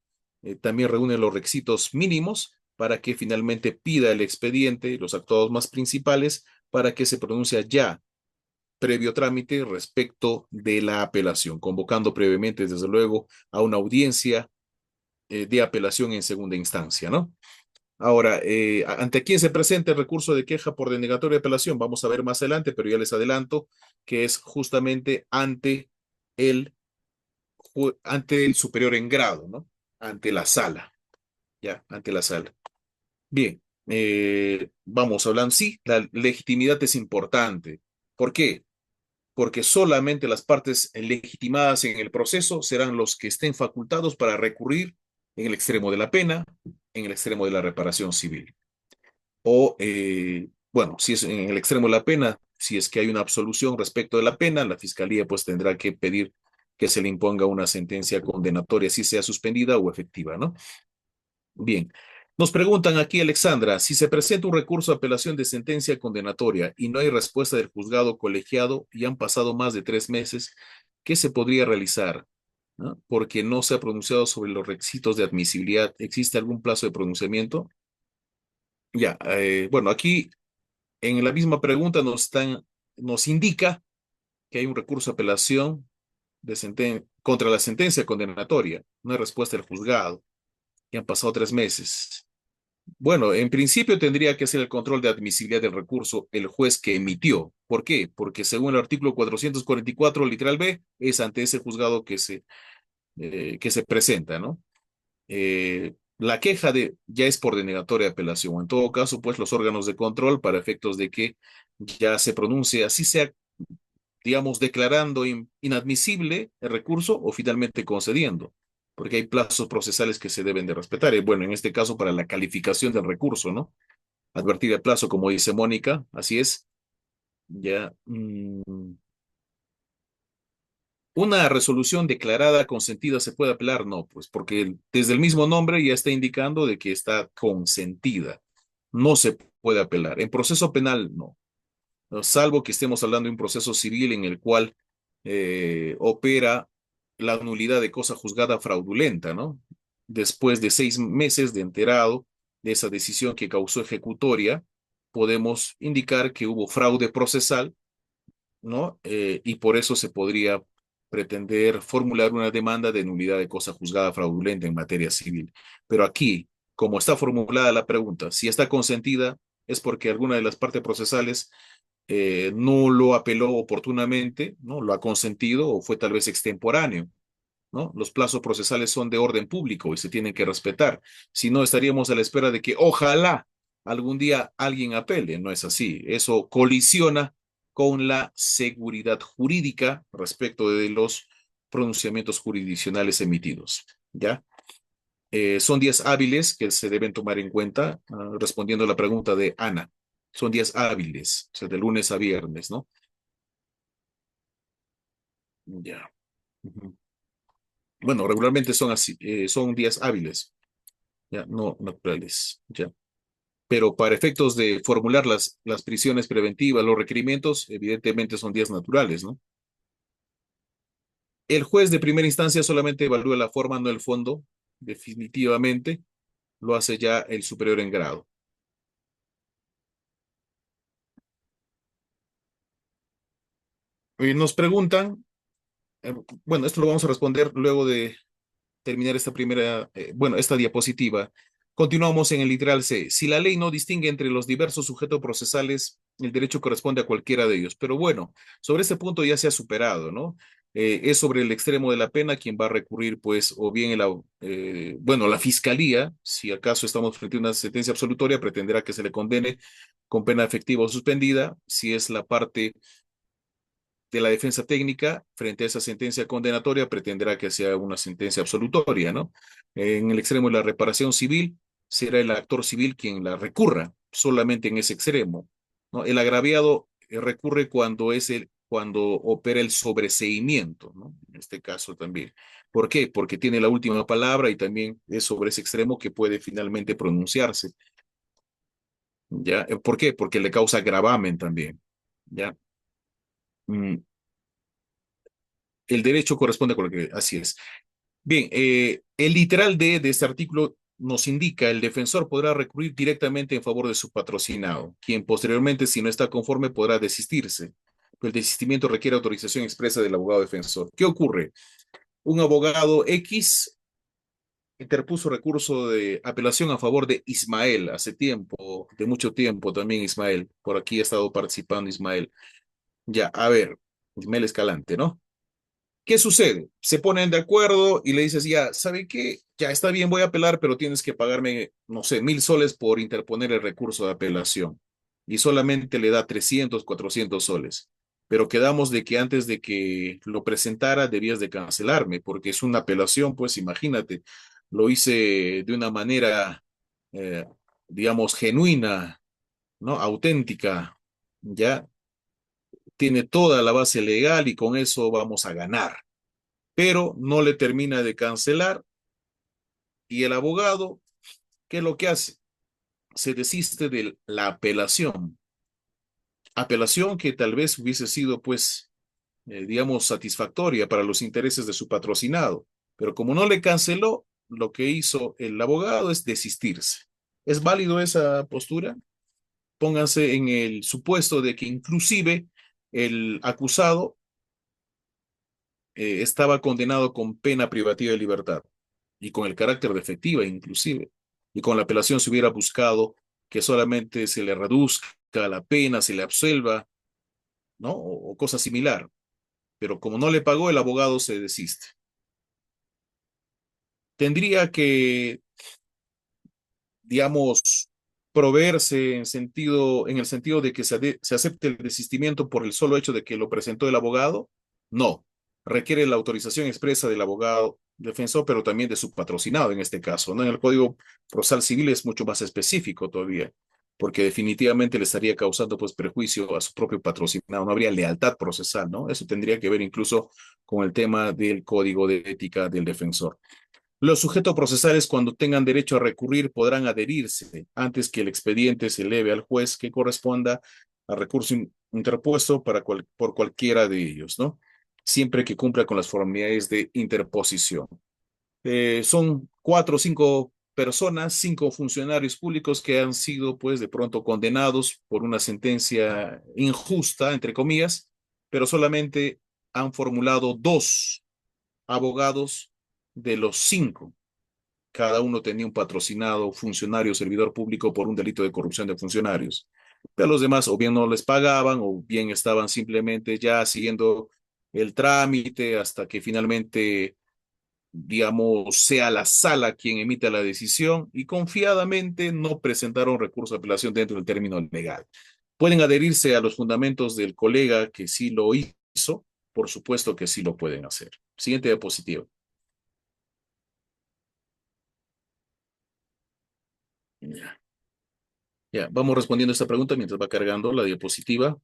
también reúne los requisitos mínimos para que finalmente pida el expediente, los actuados más principales, para que se pronuncie ya previo trámite respecto de la apelación, convocando previamente, desde luego, a una audiencia de apelación en segunda instancia, ¿no? Ahora, ¿ante quién se presenta el recurso de queja por denegatoria de apelación? Vamos a ver más adelante, pero ya les adelanto que es justamente el, ante el superior en grado, ¿no? Ante la sala, ya, ante la sala. Bien, vamos hablando, sí, la legitimidad es importante. ¿Por qué? Porque solamente las partes legitimadas en el proceso serán los que estén facultados para recurrir en el extremo de la pena, en el extremo de la reparación civil. O, bueno, si es en el extremo de la pena, si es que hay una absolución respecto de la pena, la fiscalía pues tendrá que pedir que se le imponga una sentencia condenatoria, si sea suspendida o efectiva, ¿no? Bien. Nos preguntan aquí, Alexandra, si se presenta un recurso de apelación de sentencia condenatoria y no hay respuesta del juzgado colegiado y han pasado más de 3 meses, ¿qué se podría realizar? ¿No? Porque no se ha pronunciado sobre los requisitos de admisibilidad. ¿Existe algún plazo de pronunciamiento? Ya, bueno, aquí en la misma pregunta nos indica que hay un recurso de apelación contra la sentencia condenatoria. No hay respuesta del juzgado y han pasado 3 meses. Bueno, en principio tendría que ser el control de admisibilidad del recurso el juez que emitió. ¿Por qué? Porque según el artículo 444, literal B, es ante ese juzgado que se presenta, ¿no? La queja ya es por denegatoria de apelación. En todo caso, pues los órganos de control para efectos de que ya se pronuncie, así sea, digamos, declarando inadmisible el recurso o finalmente concediendo, porque hay plazos procesales que se deben de respetar. Y bueno, en este caso para la calificación del recurso, ¿no? Advertir el plazo, como dice Mónica, así es. Ya. Una resolución declarada consentida se puede apelar, no, pues porque desde el mismo nombre ya está indicando de que está consentida. No se puede apelar. En proceso penal, no. No, salvo que estemos hablando de un proceso civil en el cual opera la nulidad de cosa juzgada fraudulenta, ¿no? Después de 6 meses de enterado de esa decisión que causó ejecutoria, podemos indicar que hubo fraude procesal, ¿no? Y por eso se podría pretender formular una demanda de nulidad de cosa juzgada fraudulenta en materia civil. Pero aquí, como está formulada la pregunta, si está consentida, es porque alguna de las partes procesales no lo apeló oportunamente, ¿no? Lo ha consentido o fue tal vez extemporáneo, ¿no? Los plazos procesales son de orden público y se tienen que respetar. Si no, estaríamos a la espera de que ojalá algún día alguien apele. No es así. Eso colisiona con la seguridad jurídica respecto de los pronunciamientos jurisdiccionales emitidos. ¿Ya? Son días hábiles que se deben tomar en cuenta, respondiendo a la pregunta de Ana. Son días hábiles, o sea, de lunes a viernes, ¿no? Ya. Ujú. Bueno, regularmente son así, son días hábiles. Ya, no naturales, ya. Pero para efectos de formular las prisiones preventivas, los requerimientos, evidentemente son días naturales, ¿no? El juez de primera instancia solamente evalúa la forma, no el fondo, definitivamente, lo hace ya el superior en grado. Nos preguntan, eh, bueno, esto lo vamos a responder luego de terminar esta primera, bueno, esta diapositiva. Continuamos en el literal C. Si la ley no distingue entre los diversos sujetos procesales, el derecho corresponde a cualquiera de ellos. Pero bueno, sobre este punto ya se ha superado, ¿no? Es sobre el extremo de la pena quien va a recurrir, pues, o bien bueno, la fiscalía, si acaso estamos frente a una sentencia absolutoria, pretenderá que se le condene con pena efectiva o suspendida. Si es la parte de la defensa técnica frente a esa sentencia condenatoria pretenderá que sea una sentencia absolutoria, ¿no? En el extremo de la reparación civil, será el actor civil quien la recurra, solamente en ese extremo, ¿no? El agraviado recurre cuando opera el sobreseimiento, ¿no? En este caso también. ¿Por qué? Porque tiene la última palabra y también es sobre ese extremo que puede finalmente pronunciarse, ¿ya? ¿Por qué? Porque le causa gravamen también, ¿ya? Mm, el derecho corresponde con lo que, así es. Bien, el literal de este artículo nos indica el defensor podrá recurrir directamente en favor de su patrocinado, quien posteriormente, si no está conforme, podrá desistirse. El desistimiento requiere autorización expresa del abogado defensor. ¿Qué ocurre? Un abogado X interpuso recurso de apelación a favor de Ismael hace tiempo, de mucho tiempo también Ismael. Por aquí ha estado participando Ismael. Ya, a ver, Ismael Escalante, ¿no? ¿Qué sucede? Se ponen de acuerdo y le dices, ya, ¿sabe qué? Ya está bien, voy a apelar, pero tienes que pagarme, no sé, 1.000 soles por interponer el recurso de apelación. Y solamente le da 300, 400 soles. Pero quedamos de que antes de que lo presentara debías de cancelarme, porque es una apelación, pues imagínate, lo hice de una manera, eh, digamos, genuina, ¿no? Auténtica, ¿ya? Tiene toda la base legal y con eso vamos a ganar, pero no le termina de cancelar y el abogado, ¿qué es lo que hace? Se desiste de la apelación que tal vez hubiese sido, pues, digamos, satisfactoria para los intereses de su patrocinado, pero como no le canceló, lo que hizo el abogado es desistirse. ¿Es válido esa postura? Pónganse en el supuesto de que inclusive el acusado estaba condenado con pena privativa de libertad y con el carácter de efectiva inclusive. Y con la apelación se hubiera buscado que solamente se le reduzca la pena, se le absuelva, ¿no? O cosa similar. Pero como no le pagó, el abogado se desiste. Tendría que, digamos, proveerse en el sentido de que se acepte el desistimiento por el solo hecho de que lo presentó el abogado. No, requiere la autorización expresa del abogado defensor, pero también de su patrocinado en este caso, ¿no? En el Código Procesal Civil es mucho más específico todavía, porque definitivamente le estaría causando pues perjuicio a su propio patrocinado, no habría lealtad procesal, ¿no? Eso tendría que ver incluso con el tema del Código de Ética del defensor. Los sujetos procesales, cuando tengan derecho a recurrir, podrán adherirse antes que el expediente se eleve al juez que corresponda a recurso interpuesto por cualquiera de ellos, ¿no? Siempre que cumpla con las formalidades de interposición. Son 4 o 5 personas, 5 funcionarios públicos que han sido, pues, de pronto condenados por una sentencia injusta, entre comillas, pero solamente han formulado 2 abogados de los 5. Cada uno tenía un patrocinado, funcionario, servidor público por un delito de corrupción de funcionarios. Pero los demás o bien no les pagaban o bien estaban simplemente ya siguiendo el trámite hasta que finalmente, digamos, sea la sala quien emita la decisión y confiadamente no presentaron recurso de apelación dentro del término legal. Pueden adherirse a los fundamentos del colega que sí lo hizo, por supuesto que sí lo pueden hacer. Siguiente diapositiva. Ya. Ya, vamos respondiendo a esta pregunta mientras va cargando la diapositiva.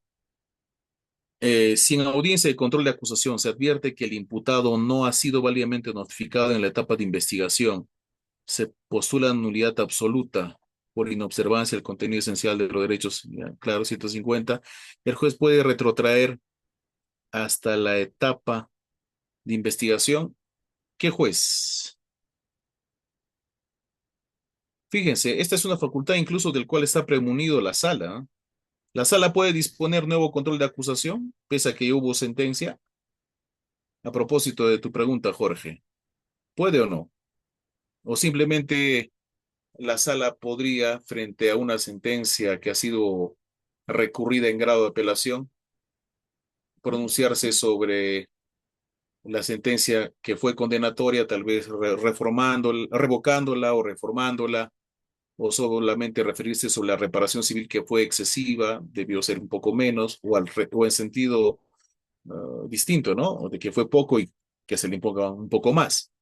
Si en audiencia de control de acusación se advierte que el imputado no ha sido válidamente notificado en la etapa de investigación, se postula nulidad absoluta por inobservancia del contenido esencial de los derechos, ya, claro, 150, el juez puede retrotraer hasta la etapa de investigación. ¿Qué juez? Fíjense, esta es una facultad incluso del cual está premunido la sala, ¿eh? La sala puede disponer nuevo control de acusación, pese a que hubo sentencia. A propósito de tu pregunta, Jorge, ¿puede o no? O simplemente la sala podría, frente a una sentencia que ha sido recurrida en grado de apelación, pronunciarse sobre la sentencia que fue condenatoria, tal vez revocándola o reformándola, o solamente referirse sobre la reparación civil que fue excesiva, debió ser un poco menos, o en sentido distinto, ¿no? O de que fue poco y que se le imponga un poco más.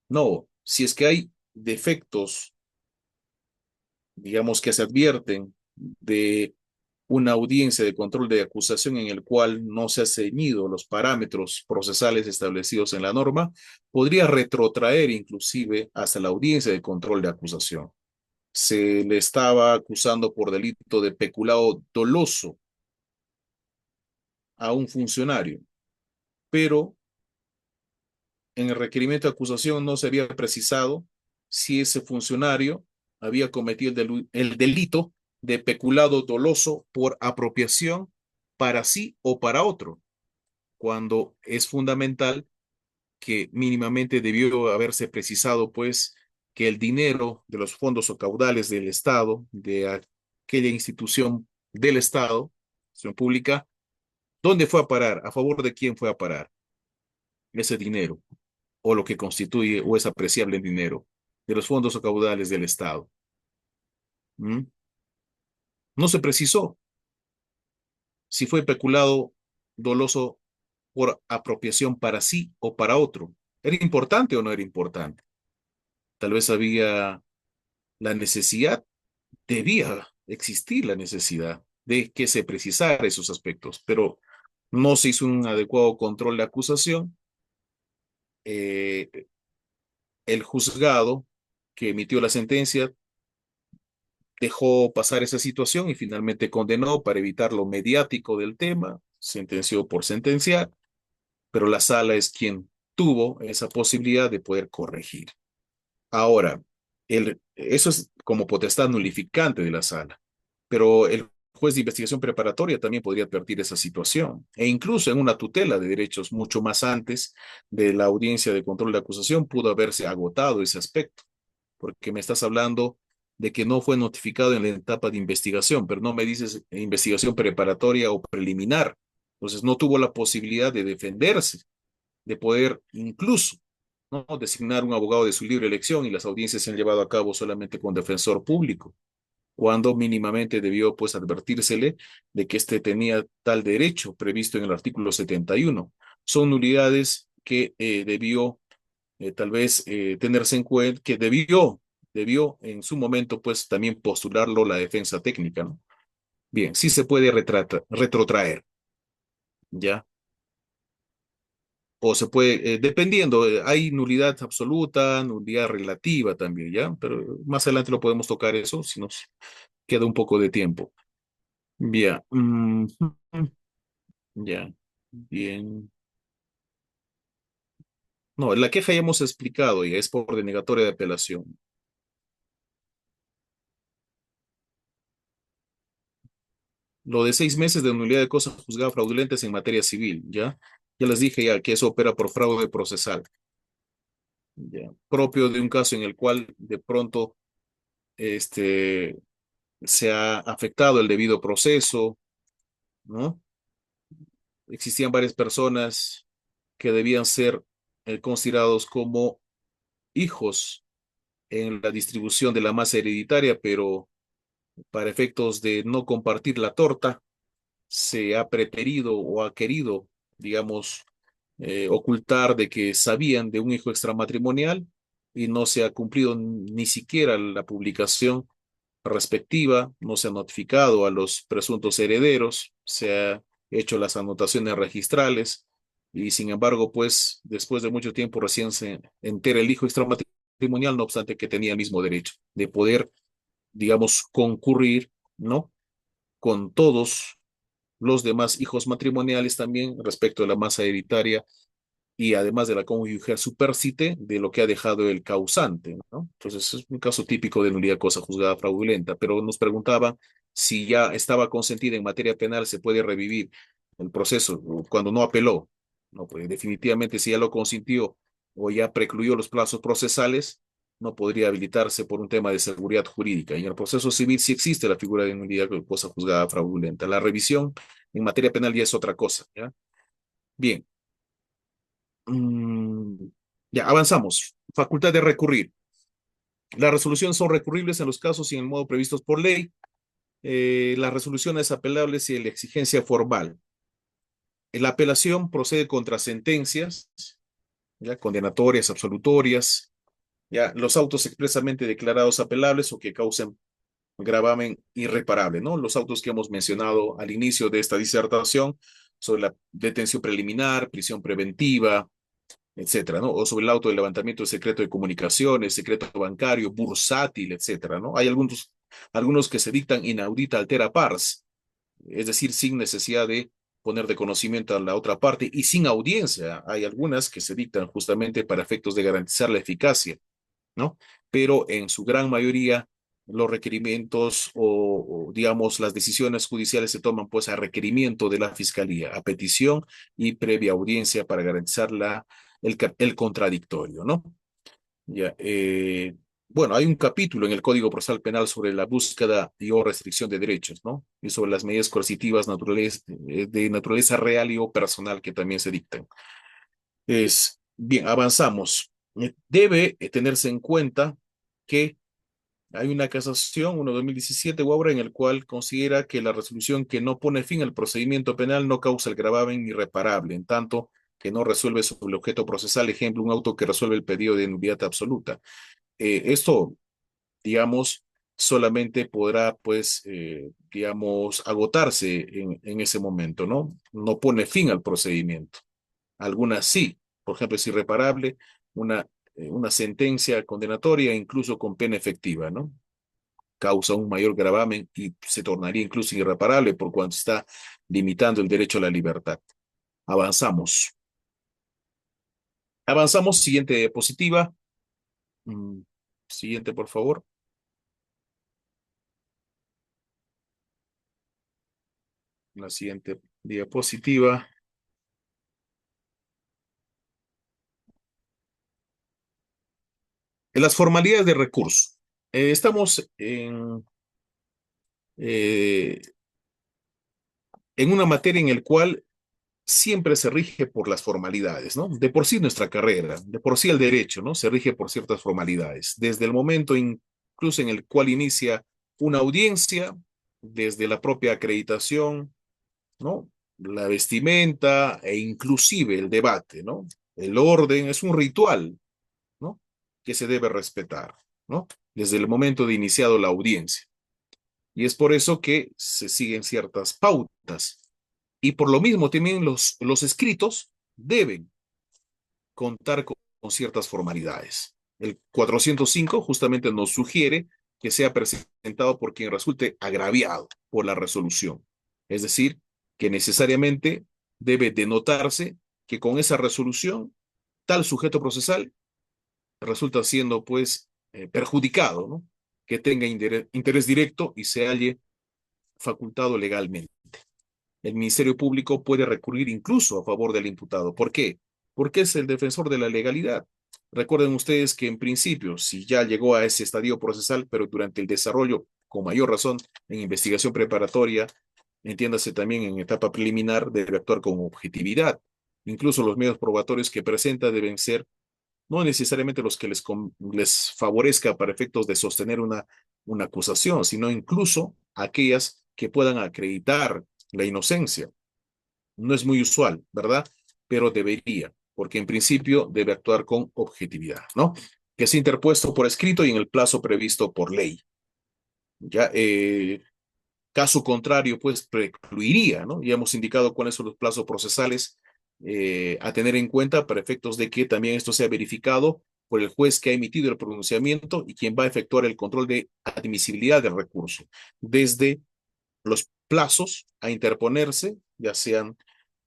No, si es que hay defectos, digamos, que se advierten de una audiencia de control de acusación en el cual no se han ceñido los parámetros procesales establecidos en la norma, podría retrotraer inclusive hasta la audiencia de control de acusación. Se le estaba acusando por delito de peculado doloso a un funcionario, pero en el requerimiento de acusación no se había precisado si ese funcionario había cometido el delito de peculado doloso por apropiación para sí o para otro, cuando es fundamental que mínimamente debió haberse precisado, pues, que el dinero de los fondos o caudales del Estado, de aquella institución del Estado, institución pública, ¿dónde fue a parar? ¿A favor de quién fue a parar ese dinero? O lo que constituye o es apreciable en dinero de los fondos o caudales del Estado. ¿Mm? No se precisó si fue peculado doloso por apropiación para sí o para otro. ¿Era importante o no era importante? Tal vez había la necesidad, debía existir la necesidad de que se precisara esos aspectos, pero no se hizo un adecuado control de acusación. Eh, el juzgado que emitió la sentencia dejó pasar esa situación y finalmente condenó para evitar lo mediático del tema, sentenció por sentenciar, pero la sala es quien tuvo esa posibilidad de poder corregir. Ahora, eso es como potestad nulificante de la sala, pero el juez de investigación preparatoria también podría advertir esa situación, e incluso en una tutela de derechos mucho más antes de la audiencia de control de acusación pudo haberse agotado ese aspecto, porque me estás hablando de que no fue notificado en la etapa de investigación, pero no me dices investigación preparatoria o preliminar. Entonces no tuvo la posibilidad de defenderse, de poder incluso, ¿no?, designar un abogado de su libre elección, y las audiencias se han llevado a cabo solamente con defensor público, cuando mínimamente debió pues advertírsele de que éste tenía tal derecho previsto en el artículo 71. Son nulidades que debió tal vez tenerse en cuenta, que debió en su momento pues también postularlo la defensa técnica, ¿no? Bien, sí se puede retrotraer, ¿ya? O se puede, dependiendo, hay nulidad absoluta, nulidad relativa también, ¿ya? Pero más adelante lo podemos tocar eso si nos queda un poco de tiempo. Bien, ya, bien. No, la queja ya hemos explicado, ya es por denegatoria de apelación. Lo de 6 meses de nulidad de cosas juzgadas fraudulentas en materia civil, ¿ya? Ya les dije ya que eso opera por fraude procesal, ¿ya? Propio de un caso en el cual de pronto este, se ha afectado el debido proceso, ¿no? Existían varias personas que debían ser considerados como hijos en la distribución de la masa hereditaria, pero para efectos de no compartir la torta, se ha preterido o ha querido, digamos, ocultar de que sabían de un hijo extramatrimonial, y no se ha cumplido ni siquiera la publicación respectiva, no se ha notificado a los presuntos herederos, se ha hecho las anotaciones registrales, y sin embargo, pues después de mucho tiempo recién se entera el hijo extramatrimonial, no obstante que tenía el mismo derecho de poder, digamos, concurrir, ¿no?, con todos los demás hijos matrimoniales también respecto de la masa hereditaria, y además de la cónyuge supérstite de lo que ha dejado el causante, ¿no? Entonces es un caso típico de nulidad cosa juzgada fraudulenta, pero nos preguntaban si ya estaba consentida en materia penal, se puede revivir el proceso cuando no apeló. No, pues definitivamente si ya lo consintió o ya precluyó los plazos procesales, no podría habilitarse por un tema de seguridad jurídica. Y en el proceso civil sí existe la figura de nulidad cosa juzgada fraudulenta. La revisión en materia penal ya es otra cosa, ¿ya? Bien. Mm, ya, avanzamos. Facultad de recurrir. Las resoluciones son recurribles en los casos y en el modo previstos por ley. La resolución es apelable si la exigencia formal. La apelación procede contra sentencias, ya, condenatorias, absolutorias, ya, los autos expresamente declarados apelables o que causen gravamen irreparable, ¿no? Los autos que hemos mencionado al inicio de esta disertación sobre la detención preliminar, prisión preventiva, etcétera, ¿no? O sobre el auto de levantamiento de secreto de comunicaciones, secreto bancario, bursátil, etcétera, ¿no? Hay algunos que se dictan inaudita altera pars, es decir, sin necesidad de poner de conocimiento a la otra parte y sin audiencia. Hay algunas que se dictan justamente para efectos de garantizar la eficacia, ¿no? Pero en su gran mayoría los requerimientos digamos, las decisiones judiciales se toman pues a requerimiento de la fiscalía, a petición y previa audiencia para garantizar el contradictorio, ¿no? Ya, bueno, hay un capítulo en el Código Procesal Penal sobre la búsqueda y o restricción de derechos, ¿no? Y sobre las medidas coercitivas de naturaleza real y o personal que también se dictan. Bien, avanzamos. Debe tenerse en cuenta que hay una casación, 1/2017, obra en el cual considera que la resolución que no pone fin al procedimiento penal no causa el gravamen irreparable, en tanto que no resuelve sobre el objeto procesal, ejemplo, un auto que resuelve el pedido de nulidad absoluta. Esto, digamos, solamente podrá, pues, digamos, agotarse en ese momento, ¿no? No pone fin al procedimiento. Algunas sí, por ejemplo, es irreparable una, una sentencia condenatoria, incluso con pena efectiva, ¿no? Causa un mayor gravamen y se tornaría incluso irreparable por cuanto está limitando el derecho a la libertad. Avanzamos. Avanzamos, siguiente diapositiva. Mm, Siguiente, por favor. La siguiente diapositiva. En las formalidades de recurso. Estamos eh, en una materia en la cual siempre se rige por las formalidades, ¿no? De por sí nuestra carrera, de por sí el derecho, ¿no? Se rige por ciertas formalidades. Desde el momento incluso en el cual inicia una audiencia, desde la propia acreditación, ¿no? La vestimenta e inclusive el debate, ¿no? El orden es un ritual, ¿no? Que se debe respetar, ¿no? Desde el momento de iniciado la audiencia. Y es por eso que se siguen ciertas pautas. Y por lo mismo también los escritos deben contar con ciertas formalidades. El 405 justamente nos sugiere que sea presentado por quien resulte agraviado por la resolución. Es decir, que necesariamente debe denotarse que con esa resolución tal sujeto procesal resulta siendo pues perjudicado, ¿no? Que tenga interés directo y se halle facultado legalmente. El Ministerio Público puede recurrir incluso a favor del imputado. ¿Por qué? Porque es el defensor de la legalidad. Recuerden ustedes que en principio, si ya llegó a ese estadio procesal, pero durante el desarrollo, con mayor razón, en investigación preparatoria, entiéndase también en etapa preliminar, debe actuar con objetividad. Incluso los medios probatorios que presenta deben ser no necesariamente los que les favorezca para efectos de sostener una acusación, sino incluso aquellas que puedan acreditar la inocencia. No es muy usual, ¿verdad? Pero debería, porque en principio debe actuar con objetividad, ¿no? Que sea interpuesto por escrito y en el plazo previsto por ley. Ya, caso contrario, pues precluiría, ¿no? Ya hemos indicado cuáles son los plazos procesales a tener en cuenta para efectos de que también esto sea verificado por el juez que ha emitido el pronunciamiento y quien va a efectuar el control de admisibilidad del recurso, desde los plazos a interponerse, ya sean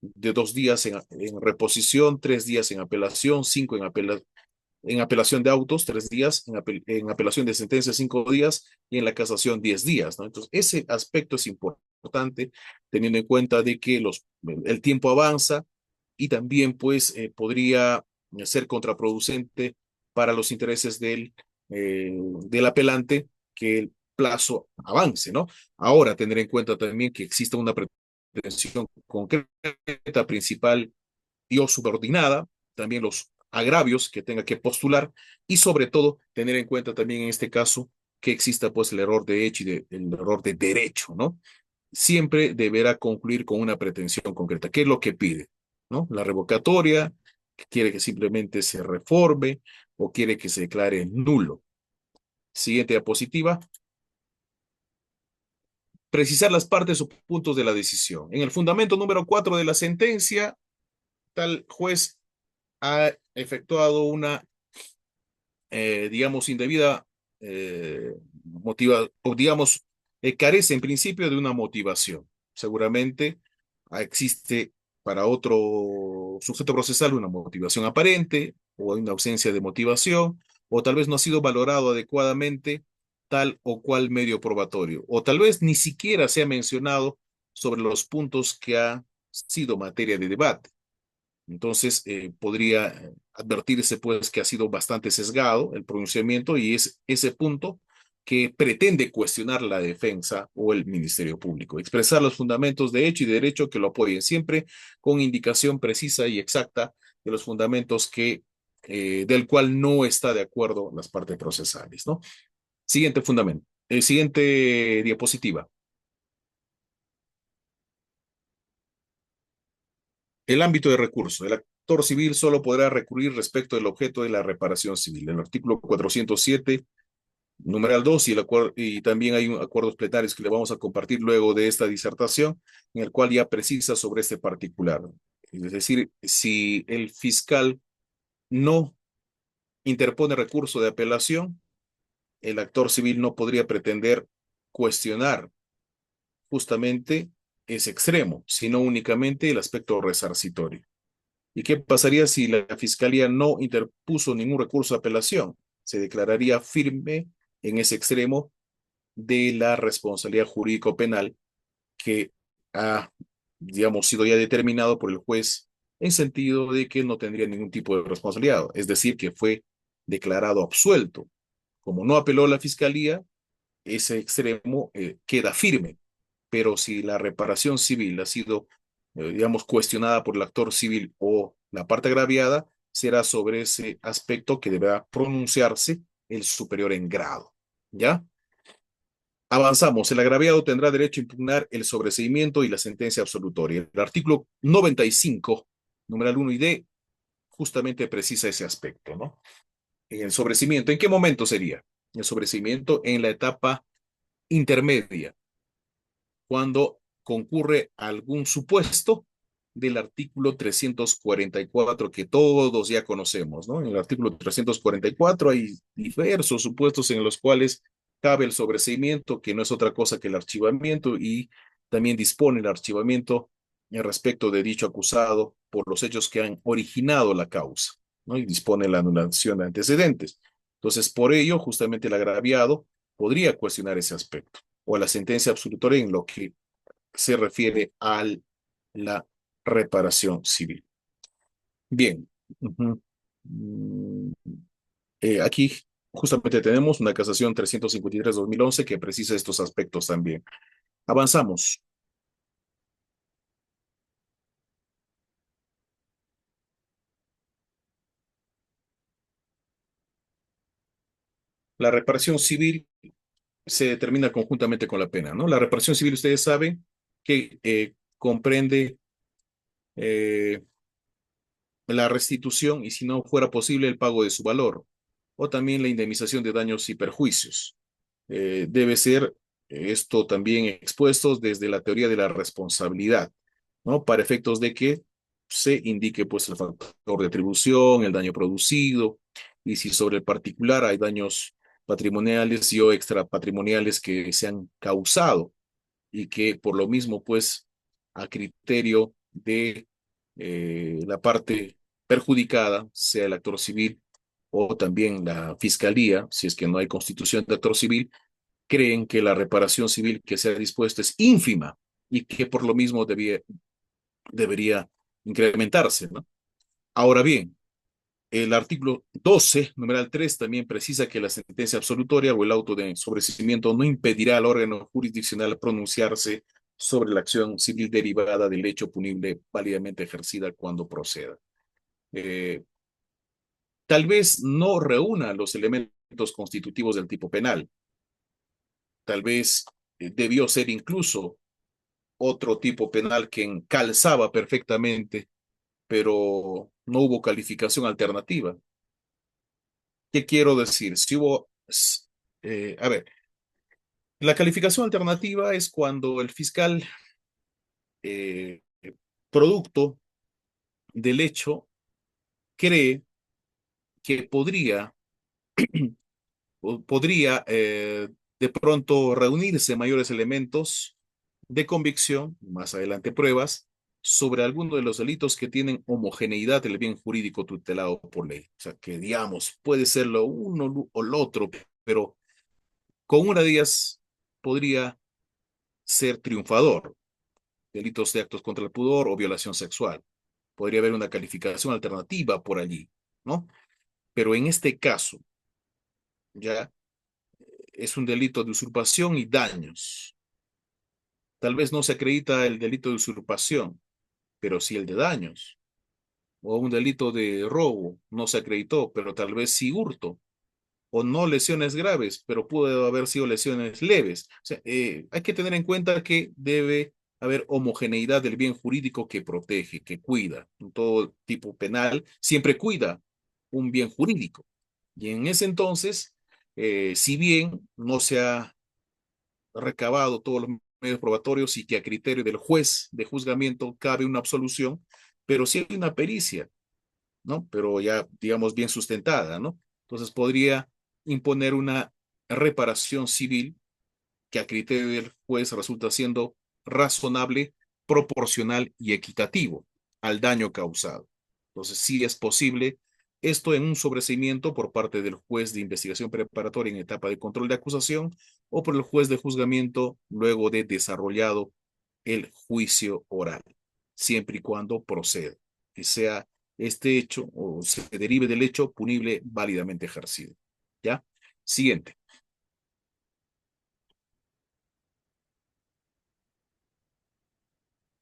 de 2 días en reposición, 3 días en apelación, 5 en apelación de autos, 3 días, en apelación de sentencia, 5 días, y en la casación, 10 días, ¿no? Entonces, ese aspecto es importante, teniendo en cuenta de que el tiempo avanza y también, pues, podría ser contraproducente para los intereses del apelante que el plazo avance, ¿no? Ahora, tener en cuenta también que exista una pretensión concreta, principal y o subordinada, también los agravios que tenga que postular y sobre todo tener en cuenta también en este caso que exista pues el error de hecho y el error de derecho, ¿no? Siempre deberá concluir con una pretensión concreta. ¿Qué es lo que pide? ¿No? La revocatoria, quiere que simplemente se reforme o quiere que se declare nulo. Siguiente diapositiva. Precisar las partes o puntos de la decisión. En el fundamento número 4 de la sentencia, tal juez ha efectuado una, digamos, indebida o digamos, carece en principio de una motivación. Seguramente existe para otro sujeto procesal una motivación aparente o una ausencia de motivación, o tal vez no ha sido valorado adecuadamente tal o cual medio probatorio, o tal vez ni siquiera se ha mencionado sobre los puntos que ha sido materia de debate. Entonces, podría advertirse pues que ha sido bastante sesgado el pronunciamiento y es ese punto que pretende cuestionar la defensa o el Ministerio Público, expresar los fundamentos de hecho y de derecho que lo apoyen, siempre con indicación precisa y exacta de los fundamentos del cual no está de acuerdo las partes procesales, ¿no? Siguiente fundamento, siguiente diapositiva. El ámbito de recurso. El actor civil solo podrá recurrir respecto del objeto de la reparación civil. El artículo 407, numeral 2, y también hay acuerdos plenarios que le vamos a compartir luego de esta disertación, en el cual ya precisa sobre este particular. Es decir, si el fiscal no interpone recurso de apelación, el actor civil no podría pretender cuestionar justamente ese extremo, sino únicamente el aspecto resarcitorio. ¿Y qué pasaría si la fiscalía no interpuso ningún recurso de apelación? Se declararía firme en ese extremo de la responsabilidad jurídico-penal que ha, digamos, sido ya determinado por el juez en sentido de que no tendría ningún tipo de responsabilidad, es decir, que fue declarado absuelto. Como no apeló la fiscalía, ese extremo queda firme, pero si la reparación civil ha sido, digamos, cuestionada por el actor civil o la parte agraviada, será sobre ese aspecto que deberá pronunciarse el superior en grado. ¿Ya? Avanzamos. El agraviado tendrá derecho a impugnar el sobreseimiento y la sentencia absolutoria. El artículo 95, numeral 1 y D, justamente precisa ese aspecto, ¿no? En el sobreseimiento, ¿en qué momento sería? El sobreseimiento en la etapa intermedia, cuando concurre algún supuesto del artículo 344 que todos ya conocemos, ¿no? En el artículo 344 hay diversos supuestos en los cuales cabe el sobreseimiento, que no es otra cosa que el archivamiento, y también dispone el archivamiento en respecto de dicho acusado por los hechos que han originado la causa, ¿no? Y dispone la anulación de antecedentes. Entonces, por ello, justamente el agraviado podría cuestionar ese aspecto o a la sentencia absolutoria en lo que se refiere a la reparación civil. Bien. Uh-huh. Aquí justamente tenemos una casación 353-2011 que precisa estos aspectos también. Avanzamos. La reparación civil se determina conjuntamente con la pena, ¿no? La reparación civil, ustedes saben que comprende eh, la restitución y, si no fuera posible, el pago de su valor, o también la indemnización de daños y perjuicios. Debe ser esto también expuesto desde la teoría de la responsabilidad, ¿no? Para efectos de que se indique pues el factor de atribución, el daño producido, y si sobre el particular hay daños patrimoniales y o extrapatrimoniales que se han causado y que por lo mismo pues a criterio de la parte perjudicada, sea el actor civil o también la fiscalía, si es que no hay constitución de actor civil, creen que la reparación civil que se ha dispuesto es ínfima y que por lo mismo debería incrementarse, ¿no? Ahora bien, el artículo 12, numeral 3, también precisa que la sentencia absolutoria o el auto de sobreseimiento no impedirá al órgano jurisdiccional pronunciarse sobre la acción civil derivada del hecho punible válidamente ejercida cuando proceda. Eh, Tal vez no reúna los elementos constitutivos del tipo penal, tal vez debió ser incluso otro tipo penal que encalzaba perfectamente, pero no hubo calificación alternativa. ¿Qué quiero decir? Si hubo, a ver, la calificación alternativa es cuando el fiscal, eh, producto del hecho, cree que podría de pronto reunirse mayores elementos de convicción, más adelante pruebas, sobre alguno de los delitos que tienen homogeneidad del bien jurídico tutelado por ley. O sea, que digamos, puede ser lo uno o lo otro, pero con una de ellas podría ser triunfador. Delitos de actos contra el pudor o violación sexual. Podría haber una calificación alternativa por allí. ¿no? Pero en este caso, ya es un delito de usurpación y daños. Tal vez no se acredita el delito de usurpación, pero sí el de daños. O un delito de robo, no se acreditó, pero tal vez sí hurto. O no lesiones graves, pero pudo haber sido lesiones leves. O sea, hay que tener en cuenta que debe haber homogeneidad del bien jurídico que protege, que cuida. En todo tipo penal siempre cuida un bien jurídico. Y en ese entonces, si bien no se ha recabado todos los medios probatorios y que a criterio del juez de juzgamiento cabe una absolución, pero sí hay una pericia, ¿no? Pero ya, digamos, bien sustentada, ¿no? Entonces podría imponer una reparación civil que a criterio del juez resulta siendo razonable, proporcional y equitativo al daño causado. Entonces sí es posible esto en un sobreseimiento por parte del juez de investigación preparatoria en etapa de control de acusación o por el juez de juzgamiento luego de desarrollado el juicio oral, siempre y cuando proceda, que sea este hecho o se derive del hecho punible válidamente ejercido. ¿Ya? Siguiente.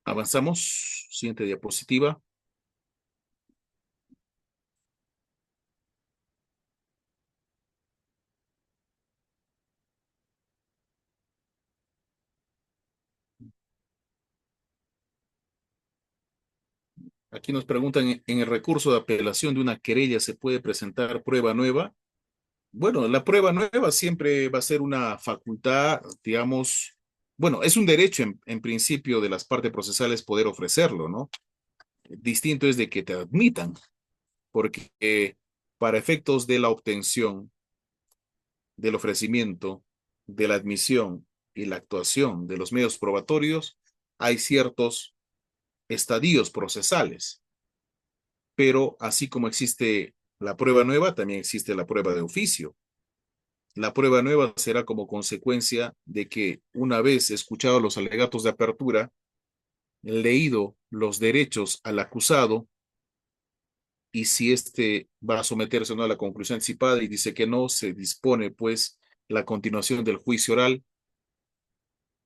Avanzamos. Siguiente diapositiva. Aquí nos preguntan, ¿en el recurso de apelación de una querella se puede presentar prueba nueva? Bueno, la prueba nueva siempre va a ser una facultad, digamos, bueno, es un derecho en principio de las partes procesales poder ofrecerlo, ¿no? Distinto es de que te admitan, porque para efectos de la obtención, del ofrecimiento, de la admisión y la actuación de los medios probatorios, hay ciertos estadios procesales, pero así como existe la prueba nueva, también existe la prueba de oficio. La prueba nueva será como consecuencia de que una vez escuchados los alegatos de apertura, leído los derechos al acusado, y si éste va a someterse o no a la conclusión anticipada y dice que no, se dispone pues la continuación del juicio oral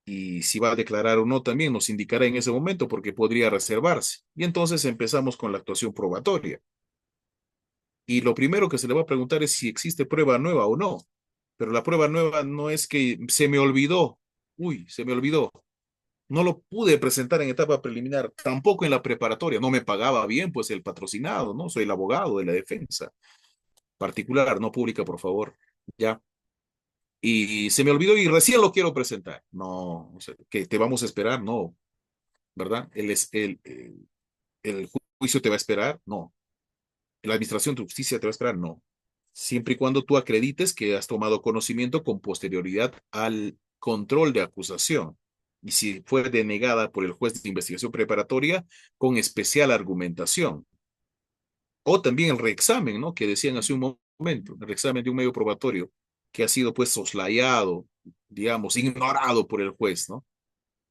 y si va a declarar o no también nos indicará en ese momento porque podría reservarse. Y entonces empezamos con la actuación probatoria. Y lo primero que se le va a preguntar es si existe prueba nueva o no. Pero la prueba nueva no es que se me olvidó. Uy, se me olvidó. No lo pude presentar en etapa preliminar, tampoco en la preparatoria. No me pagaba bien, pues el patrocinado, ¿no? Soy el abogado de la defensa. Particular, no pública, por favor. Ya. Y se me olvidó y recién lo quiero presentar. No, o sea, que te vamos a esperar, no, ¿verdad? El juicio te va a esperar, no. La administración de justicia te va a esperar, no. Siempre y cuando tú acredites que has tomado conocimiento con posterioridad al control de acusación. Y si fue denegada por el juez de investigación preparatoria con especial argumentación. O también el reexamen, ¿no? Que decían hace un momento, el reexamen de un medio probatorio que ha sido pues soslayado, digamos, ignorado por el juez, ¿no?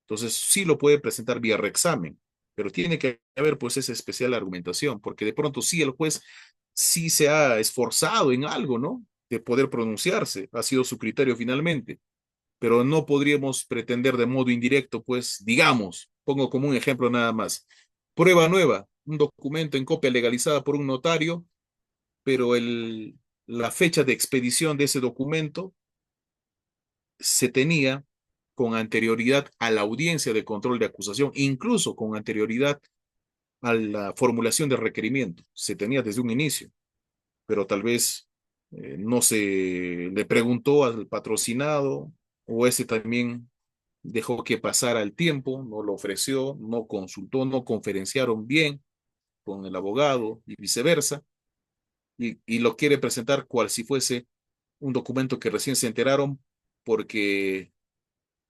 Entonces sí lo puede presentar vía reexamen, pero tiene que haber pues esa especial argumentación, porque de pronto sí el juez sí se ha esforzado en algo, ¿no? De poder pronunciarse, ha sido su criterio finalmente, pero no podríamos pretender de modo indirecto, pues digamos, pongo como un ejemplo nada más, prueba nueva, un documento en copia legalizada por un notario, pero la fecha de expedición de ese documento se tenía con anterioridad a la audiencia de control de acusación, incluso con anterioridad a la formulación del requerimiento. Se tenía desde un inicio, pero tal vez no se le preguntó al patrocinado o ese también dejó que pasara el tiempo, no lo ofreció, no consultó, no conferenciaron bien con el abogado y viceversa, y lo quiere presentar cual si fuese un documento que recién se enteraron porque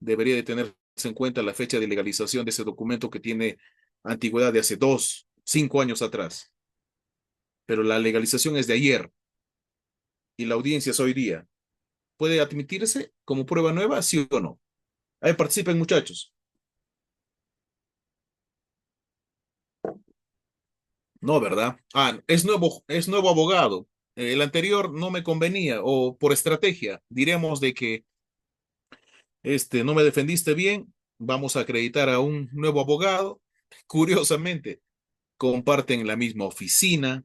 debería de tenerse en cuenta la fecha de legalización de ese documento que tiene antigüedad de hace 5 años atrás. Pero la legalización es de ayer y la audiencia es hoy día. ¿Puede admitirse como prueba nueva, sí o no? Ahí participen, muchachos. No, ¿verdad? Ah, es nuevo abogado. El anterior no me convenía o por estrategia, diremos de que no me defendiste bien, vamos a acreditar a un nuevo abogado. Curiosamente, comparten la misma oficina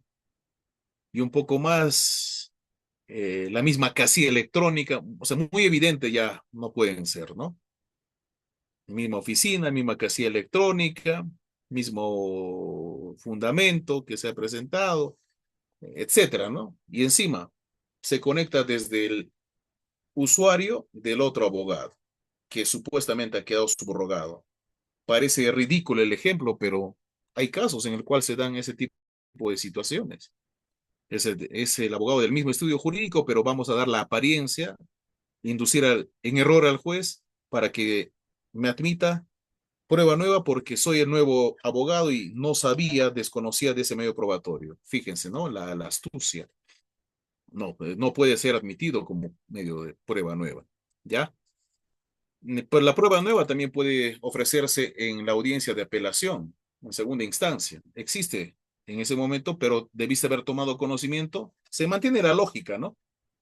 y un poco más la misma casilla electrónica, o sea, muy evidente ya no pueden ser, ¿no? Misma oficina, misma casilla electrónica, mismo fundamento que se ha presentado, etcétera, ¿no? Y encima se conecta desde el usuario del otro abogado, que supuestamente ha quedado subrogado. Parece ridículo el ejemplo, pero hay casos en el cual se dan ese tipo de situaciones. Es el abogado del mismo estudio jurídico, pero vamos a dar la apariencia, inducir en error al juez para que me admita prueba nueva porque soy el nuevo abogado y no sabía, desconocía de ese medio probatorio. Fíjense, ¿no? La astucia. No, no puede ser admitido como medio de prueba nueva. ¿Ya? Pues la prueba nueva también puede ofrecerse en la audiencia de apelación, en segunda instancia. Existe en ese momento, pero debiste haber tomado conocimiento. Se mantiene la lógica, ¿no?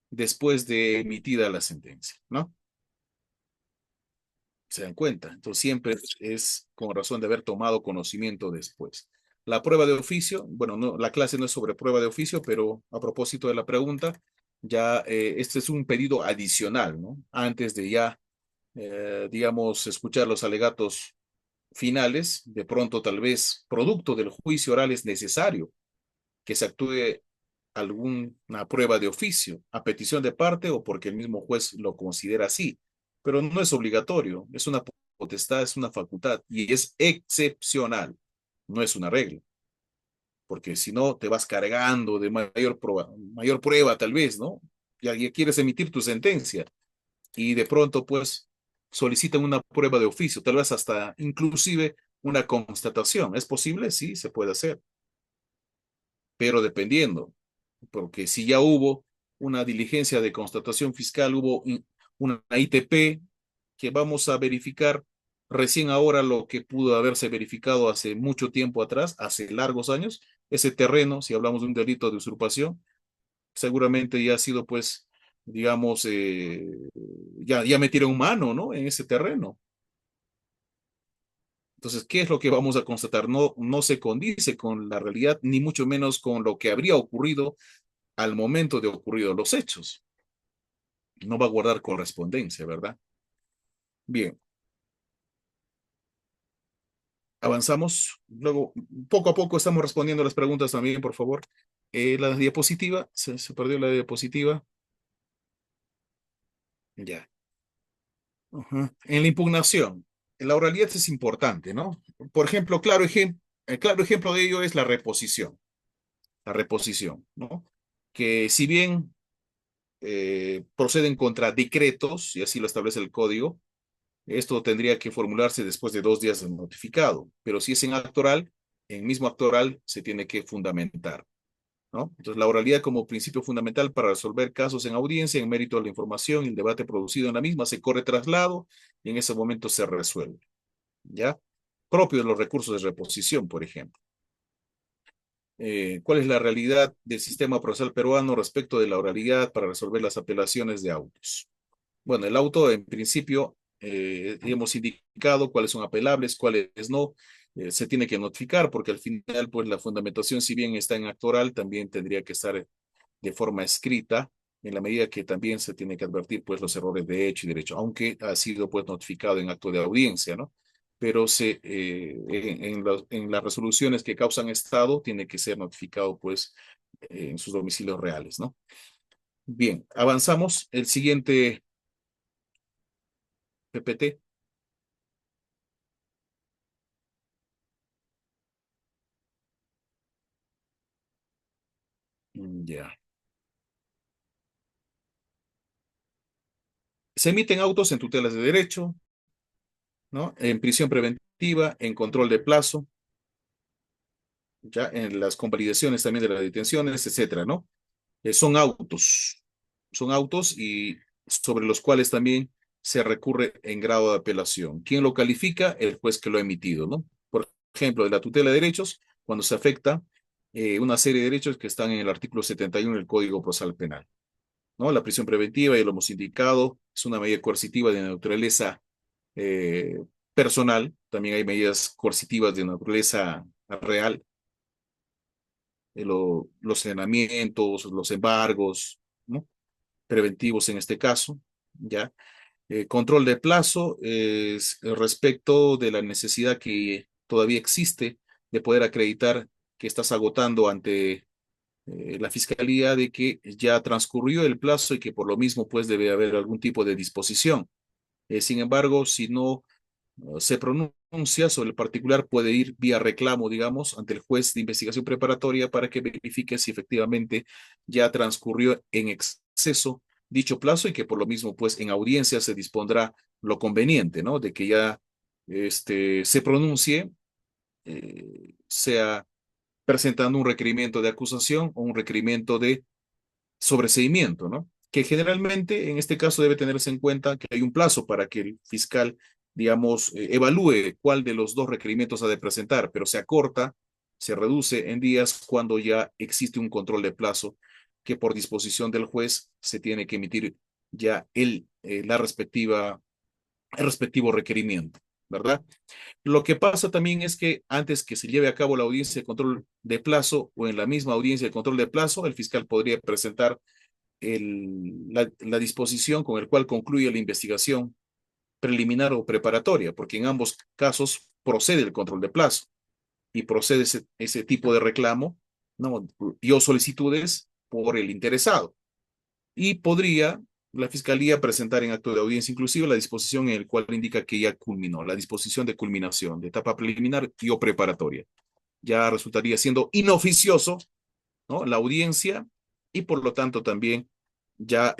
Después de emitida la sentencia, ¿no? Se dan cuenta. Entonces siempre es con razón de haber tomado conocimiento después. La prueba de oficio, bueno, no, la clase no es sobre prueba de oficio, pero a propósito de la pregunta, ya este es un pedido adicional, ¿no? Antes de ya, digamos, escuchar los alegatos finales, de pronto tal vez producto del juicio oral es necesario que se actúe alguna prueba de oficio a petición de parte o porque el mismo juez lo considera así, pero no es obligatorio, es una potestad, es una facultad y es excepcional, no es una regla, porque si no te vas cargando de mayor prueba tal vez, ¿no? Ya quieres emitir tu sentencia y de pronto pues solicitan una prueba de oficio, tal vez hasta inclusive una constatación. ¿Es posible? Sí, se puede hacer, pero dependiendo, porque si ya hubo una diligencia de constatación fiscal, hubo una ITP que vamos a verificar recién ahora lo que pudo haberse verificado hace mucho tiempo atrás, hace largos años, ese terreno, si hablamos de un delito de usurpación, seguramente ya ha sido pues, digamos, ya metieron mano, ¿no? En ese terreno. Entonces, ¿qué es lo que vamos a constatar? No, no se condice con la realidad, ni mucho menos con lo que habría ocurrido al momento de ocurridos los hechos. No va a guardar correspondencia, ¿verdad? Bien, avanzamos. Luego, poco a poco estamos respondiendo las preguntas también, por favor. La diapositiva, se perdió la diapositiva. Ya. Ujú. En la impugnación, la oralidad es importante, ¿no? Por ejemplo, claro ejemplo de ello es la reposición, ¿no? Que si bien proceden contra decretos, y así lo establece el código, esto tendría que formularse después de 2 días de notificado, pero si es en acto oral, en mismo acto oral se tiene que fundamentar, ¿no? Entonces, la oralidad como principio fundamental para resolver casos en audiencia, en mérito de la información y el debate producido en la misma, se corre traslado y en ese momento se resuelve, ¿ya? Propio de los recursos de reposición, por ejemplo. ¿Cuál es la realidad del sistema procesal peruano respecto de la oralidad para resolver las apelaciones de autos? Bueno, el auto en principio hemos indicado cuáles son apelables, cuáles no. Se tiene que notificar porque al final, pues la fundamentación, si bien está en acto oral, también tendría que estar de forma escrita, en la medida que también se tiene que advertir, pues, los errores de hecho y derecho, aunque ha sido, pues, notificado en acto de audiencia, ¿no? Pero en las resoluciones que causan estado, tiene que ser notificado, pues, en sus domicilios reales, ¿no? Bien, avanzamos. El siguiente PPT. Ya. Se emiten autos en tutelas de derecho, ¿no? En prisión preventiva, en control de plazo, ya en las convalidaciones también de las detenciones, etcétera, ¿no? Son autos y sobre los cuales también se recurre en grado de apelación. ¿Quién lo califica? El juez que lo ha emitido, ¿no? Por ejemplo, de la tutela de derechos, cuando se afecta una serie de derechos que están en el artículo 71 del Código Procesal Penal, ¿no? La prisión preventiva, ya lo hemos indicado, es una medida coercitiva de naturaleza eh, personal. También hay medidas coercitivas de naturaleza real, los allanamientos, los embargos, ¿no? Preventivos en este caso, ¿ya? Control de plazo es respecto de la necesidad que todavía existe de poder acreditar que estás agotando ante la fiscalía de que ya transcurrió el plazo y que por lo mismo pues debe haber algún tipo de disposición. Sin embargo, si no se pronuncia sobre el particular, puede ir vía reclamo, digamos, ante el juez de investigación preparatoria para que verifique si efectivamente ya transcurrió en exceso dicho plazo y que por lo mismo, pues en audiencia se dispondrá lo conveniente, ¿no? De que ya se pronuncie, sea presentando un requerimiento de acusación o un requerimiento de sobreseimiento, ¿no? Que generalmente en este caso debe tenerse en cuenta que hay un plazo para que el fiscal, digamos, evalúe cuál de los dos requerimientos ha de presentar, pero se acorta, se reduce en días cuando ya existe un control de plazo que por disposición del juez se tiene que emitir ya el respectivo requerimiento, ¿verdad? Lo que pasa también es que antes que se lleve a cabo la audiencia de control de plazo o en la misma audiencia de control de plazo, el fiscal podría presentar la disposición con el cual concluye la investigación preliminar o preparatoria, porque en ambos casos procede el control de plazo y procede ese tipo de reclamo, ¿no? Y o solicitudes por el interesado. Y podría la fiscalía presentar en acto de audiencia inclusive la disposición en el cual indica que ya culminó, la disposición de culminación, de etapa preliminar y o preparatoria. Ya resultaría siendo inoficioso, ¿no? La audiencia y por lo tanto también ya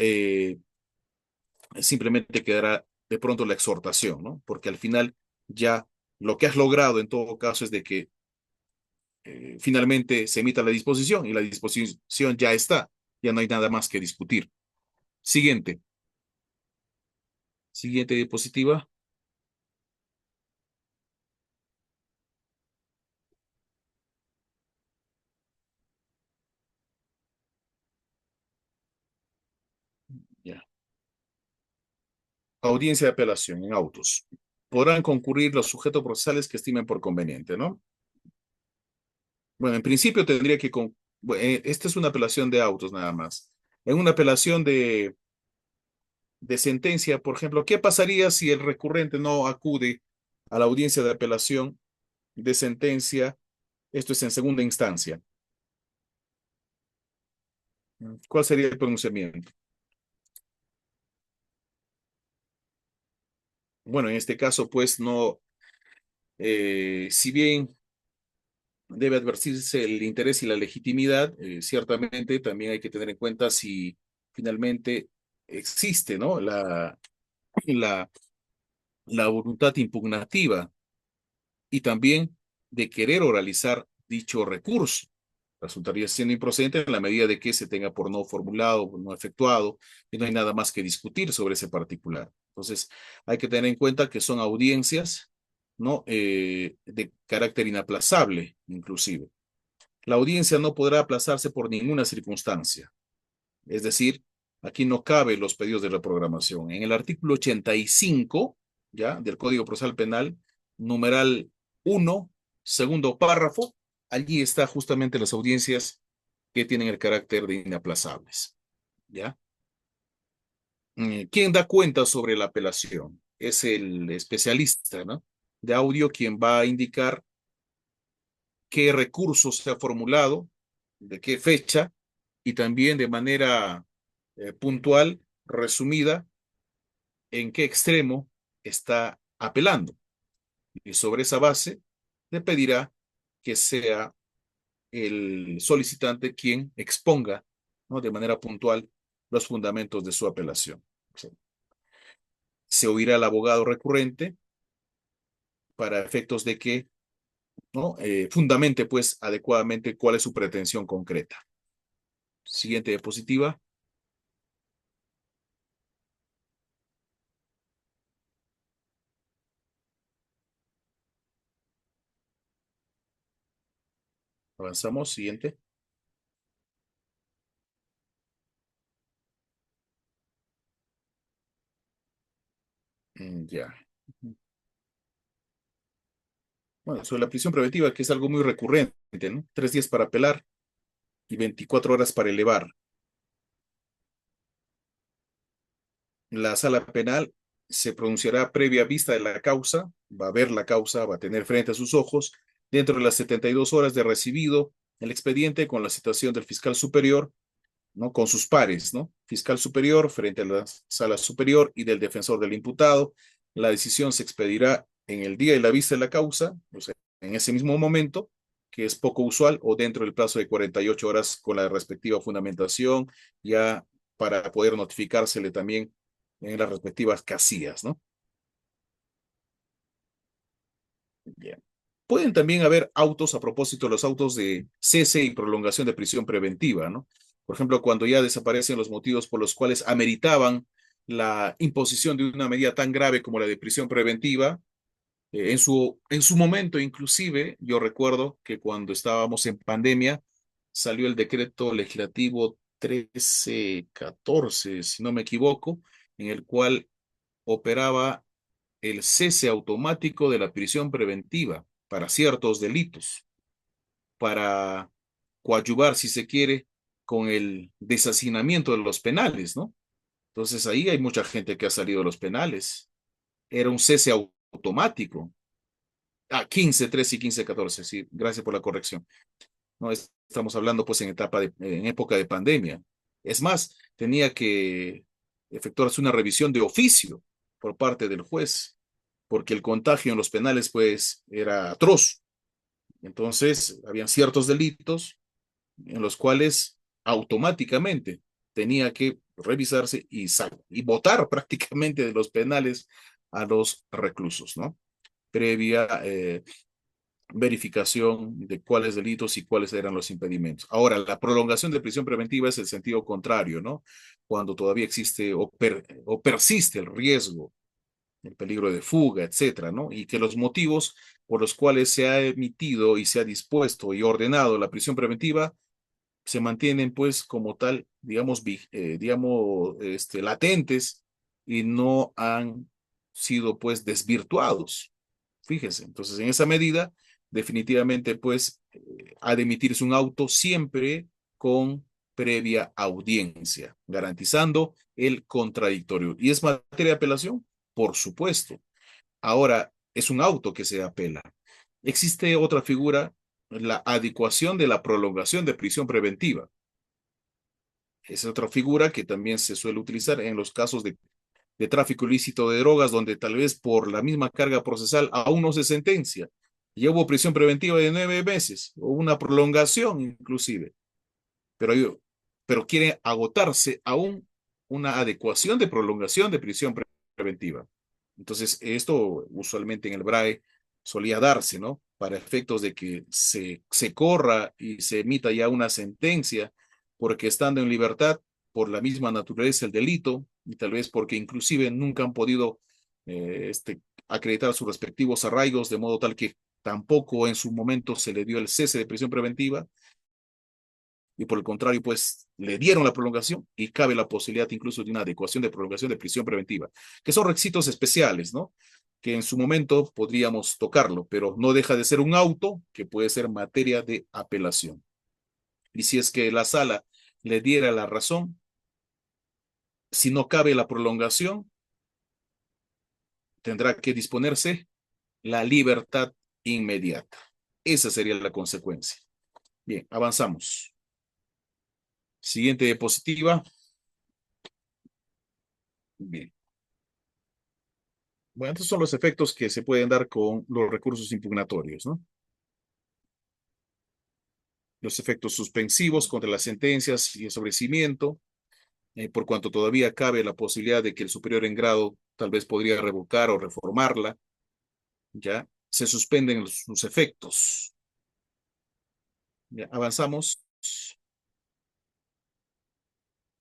simplemente quedará de pronto la exhortación, ¿no? Porque al final ya lo que has logrado en todo caso es de que finalmente se emita la disposición y la disposición ya está, ya no hay nada más que discutir. Siguiente, siguiente diapositiva. Ya. Audiencia de apelación en autos. Podrán concurrir los sujetos procesales que estimen por conveniente, ¿no? Bueno, en principio tendría que... esta es una apelación de autos nada más. En una apelación de sentencia, por ejemplo, ¿qué pasaría si el recurrente no acude a la audiencia de apelación de sentencia? Esto es en segunda instancia. ¿Cuál sería el pronunciamiento? Bueno, en este caso, pues no, si bien debe advertirse el interés y la legitimidad, ciertamente también hay que tener en cuenta si finalmente existe, ¿no? La, la voluntad impugnativa y también de querer oralizar dicho recurso. Resultaría siendo improcedente en la medida de que se tenga por no formulado, por no efectuado, y no hay nada más que discutir sobre ese particular. Entonces, hay que tener en cuenta que son audiencias, ¿no? De carácter inaplazable, inclusive. La audiencia no podrá aplazarse por ninguna circunstancia. Es decir, aquí no caben los pedidos de reprogramación. En el artículo 85, ¿ya? Del Código Procesal Penal, numeral 1, segundo párrafo, allí está justamente las audiencias que tienen el carácter de inaplazables, ¿ya? ¿Quién da cuenta sobre la apelación? Es el especialista, ¿no? De audio quien va a indicar qué recurso se ha formulado, de qué fecha y también de manera puntual, resumida, en qué extremo está apelando. Y sobre esa base le pedirá que sea el solicitante quien exponga, ¿no? De manera puntual los fundamentos de su apelación. Se oirá al abogado recurrente para efectos de que, ¿no? Fundamente pues adecuadamente cuál es su pretensión concreta. Siguiente diapositiva. Avanzamos, siguiente. Ya. Bueno, sobre la prisión preventiva, que es algo muy recurrente, ¿no? 3 días para apelar y 24 horas para elevar. La sala penal se pronunciará previa vista de la causa, va a ver la causa, va a tener frente a sus ojos, dentro de las 72 horas de recibido el expediente con la citación del fiscal superior, ¿no? Con sus pares, ¿no? Fiscal superior frente a la sala superior y del defensor del imputado. La decisión se expedirá en el día de la vista de la causa, o sea, en ese mismo momento, que es poco usual, o dentro del plazo de 48 horas con la respectiva fundamentación, ya para poder notificársele también en las respectivas casillas, ¿no? Bien. Pueden también haber autos a propósito de los autos de cese y prolongación de prisión preventiva, ¿no? Por ejemplo, cuando ya desaparecen los motivos por los cuales ameritaban la imposición de una medida tan grave como la de prisión preventiva. En su momento, inclusive, yo recuerdo que cuando estábamos en pandemia, salió el decreto legislativo 1314, si no me equivoco, en el cual operaba el cese automático de la prisión preventiva para ciertos delitos, para coadyuvar, si se quiere, con el deshacinamiento de los penales, ¿no? Entonces ahí hay mucha gente que ha salido de los penales. Era un cese automático. 15, 13 y 15, 14, sí, gracias por la corrección. No estamos hablando pues en época de pandemia. Es más, tenía que efectuarse una revisión de oficio por parte del juez, porque el contagio en los penales pues era atroz. Entonces, habían ciertos delitos en los cuales automáticamente tenía que revisarse y votar prácticamente de los penales a los reclusos, ¿no? Previa verificación de cuáles delitos y cuáles eran los impedimentos. Ahora, la prolongación de prisión preventiva es el sentido contrario, ¿no? Cuando todavía existe o persiste el riesgo, el peligro de fuga, etcétera, ¿no? Y que los motivos por los cuales se ha emitido y se ha dispuesto y ordenado la prisión preventiva se mantienen, pues, como tal, digamos, latentes y no han sido, pues, desvirtuados. Fíjese, entonces en esa medida, definitivamente, pues, ha de emitirse un auto siempre con previa audiencia, garantizando el contradictorio. ¿Y es materia de apelación? Por supuesto. Ahora, es un auto que se apela. Existe otra figura, la adecuación de la prolongación de prisión preventiva. Es otra figura que también se suele utilizar en los casos de tráfico ilícito de drogas, donde tal vez por la misma carga procesal aún no se sentencia. Ya hubo prisión preventiva de 9 meses, o una prolongación inclusive, pero, pero quiere agotarse aún una adecuación de prolongación de prisión preventiva. Entonces, esto usualmente en el BRAE solía darse, ¿no? Para efectos de que se corra y se emita ya una sentencia, porque estando en libertad, por la misma naturaleza del delito, y tal vez porque inclusive nunca han podido acreditar sus respectivos arraigos, de modo tal que tampoco en su momento se le dio el cese de prisión preventiva, y por el contrario, pues le dieron la prolongación y cabe la posibilidad incluso de una adecuación de prolongación de prisión preventiva, que son requisitos especiales, ¿no? Que en su momento podríamos tocarlo, pero no deja de ser un auto que puede ser materia de apelación. Y si es que la sala le diera la razón, si no cabe la prolongación, tendrá que disponerse la libertad inmediata. Esa sería la consecuencia. Bien, avanzamos. Siguiente diapositiva. Bien. Bueno, estos son los efectos que se pueden dar con los recursos impugnatorios, ¿no? Los efectos suspensivos contra las sentencias y el sobrecimiento, por cuanto todavía cabe la posibilidad de que el superior en grado tal vez podría revocar o reformarla, ¿ya? Se suspenden sus efectos. ¿Ya? Avanzamos,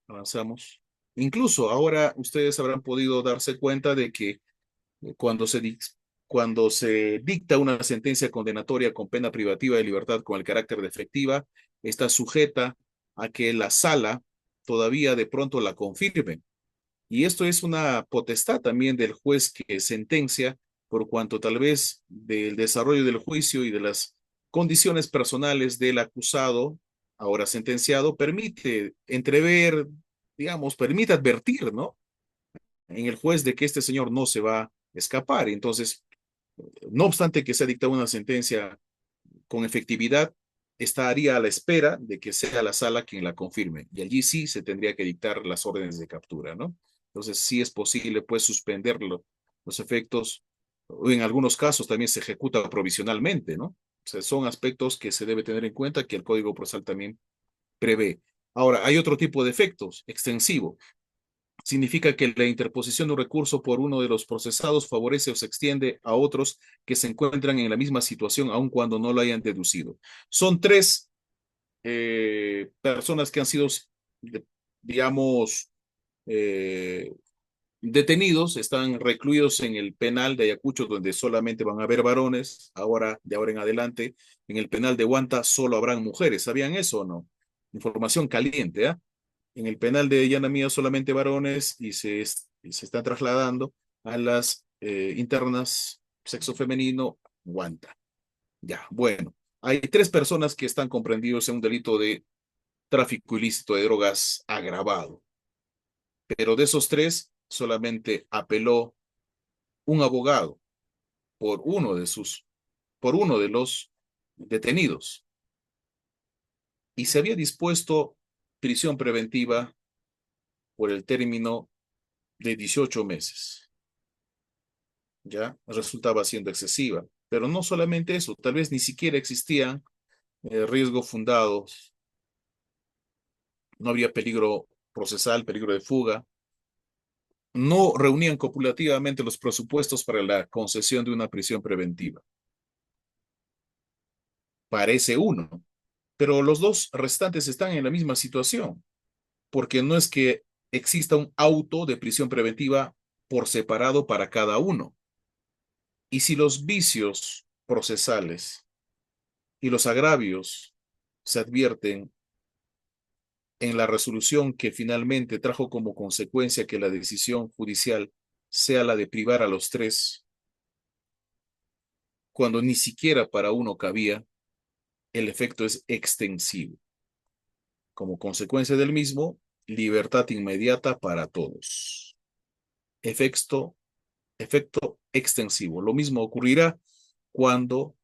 avanzamos. Incluso ahora ustedes habrán podido darse cuenta de que cuando cuando se dicta una sentencia condenatoria con pena privativa de libertad con el carácter de efectiva, está sujeta a que la sala todavía de pronto la confirme. Y esto es una potestad también del juez que sentencia, por cuanto tal vez del desarrollo del juicio y de las condiciones personales del acusado, ahora sentenciado, permite entrever, digamos, permite advertir, ¿no? En el juez de que este señor no se va a escapar. Entonces, no obstante que se ha dictado una sentencia con efectividad, estaría a la espera de que sea la sala quien la confirme. Y allí sí se tendría que dictar las órdenes de captura, ¿no? Entonces sí es posible, pues, suspenderlo, los efectos, o en algunos casos también se ejecuta provisionalmente, ¿no? O sea, son aspectos que se debe tener en cuenta que el Código Procesal también prevé. Ahora, hay otro tipo de efectos, extensivo. Significa que la interposición de un recurso por uno de los procesados favorece o se extiende a otros que se encuentran en la misma situación, aun cuando no lo hayan deducido. Son tres personas que han sido, digamos, eh, detenidos, están recluidos en el penal de Ayacucho, donde solamente van a haber varones, ahora, de ahora en adelante, en el penal de Huanta solo habrán mujeres. ¿Sabían eso o no? Información caliente, ¿ah? En el penal de Llanamía solamente varones y se está trasladando a las internas sexo femenino Huanta. Ya, bueno. Hay tres personas que están comprendidos en un delito de tráfico ilícito de drogas agravado, pero de esos tres solamente apeló un abogado por por uno de los detenidos y se había dispuesto prisión preventiva por el término de 18 meses. Ya resultaba siendo excesiva. Pero no solamente eso, tal vez ni siquiera existían riesgos fundados, no había peligro procesal, peligro de fuga, no reunían copulativamente los presupuestos para la concesión de una prisión preventiva. Parece uno, pero los dos restantes están en la misma situación, porque no es que exista un auto de prisión preventiva por separado para cada uno. Y si los vicios procesales y los agravios se advierten en la resolución que finalmente trajo como consecuencia que la decisión judicial sea la de privar a los tres, cuando ni siquiera para uno cabía, el efecto es extensivo. Como consecuencia del mismo, libertad inmediata para todos. Efecto, efecto extensivo. Lo mismo ocurrirá cuando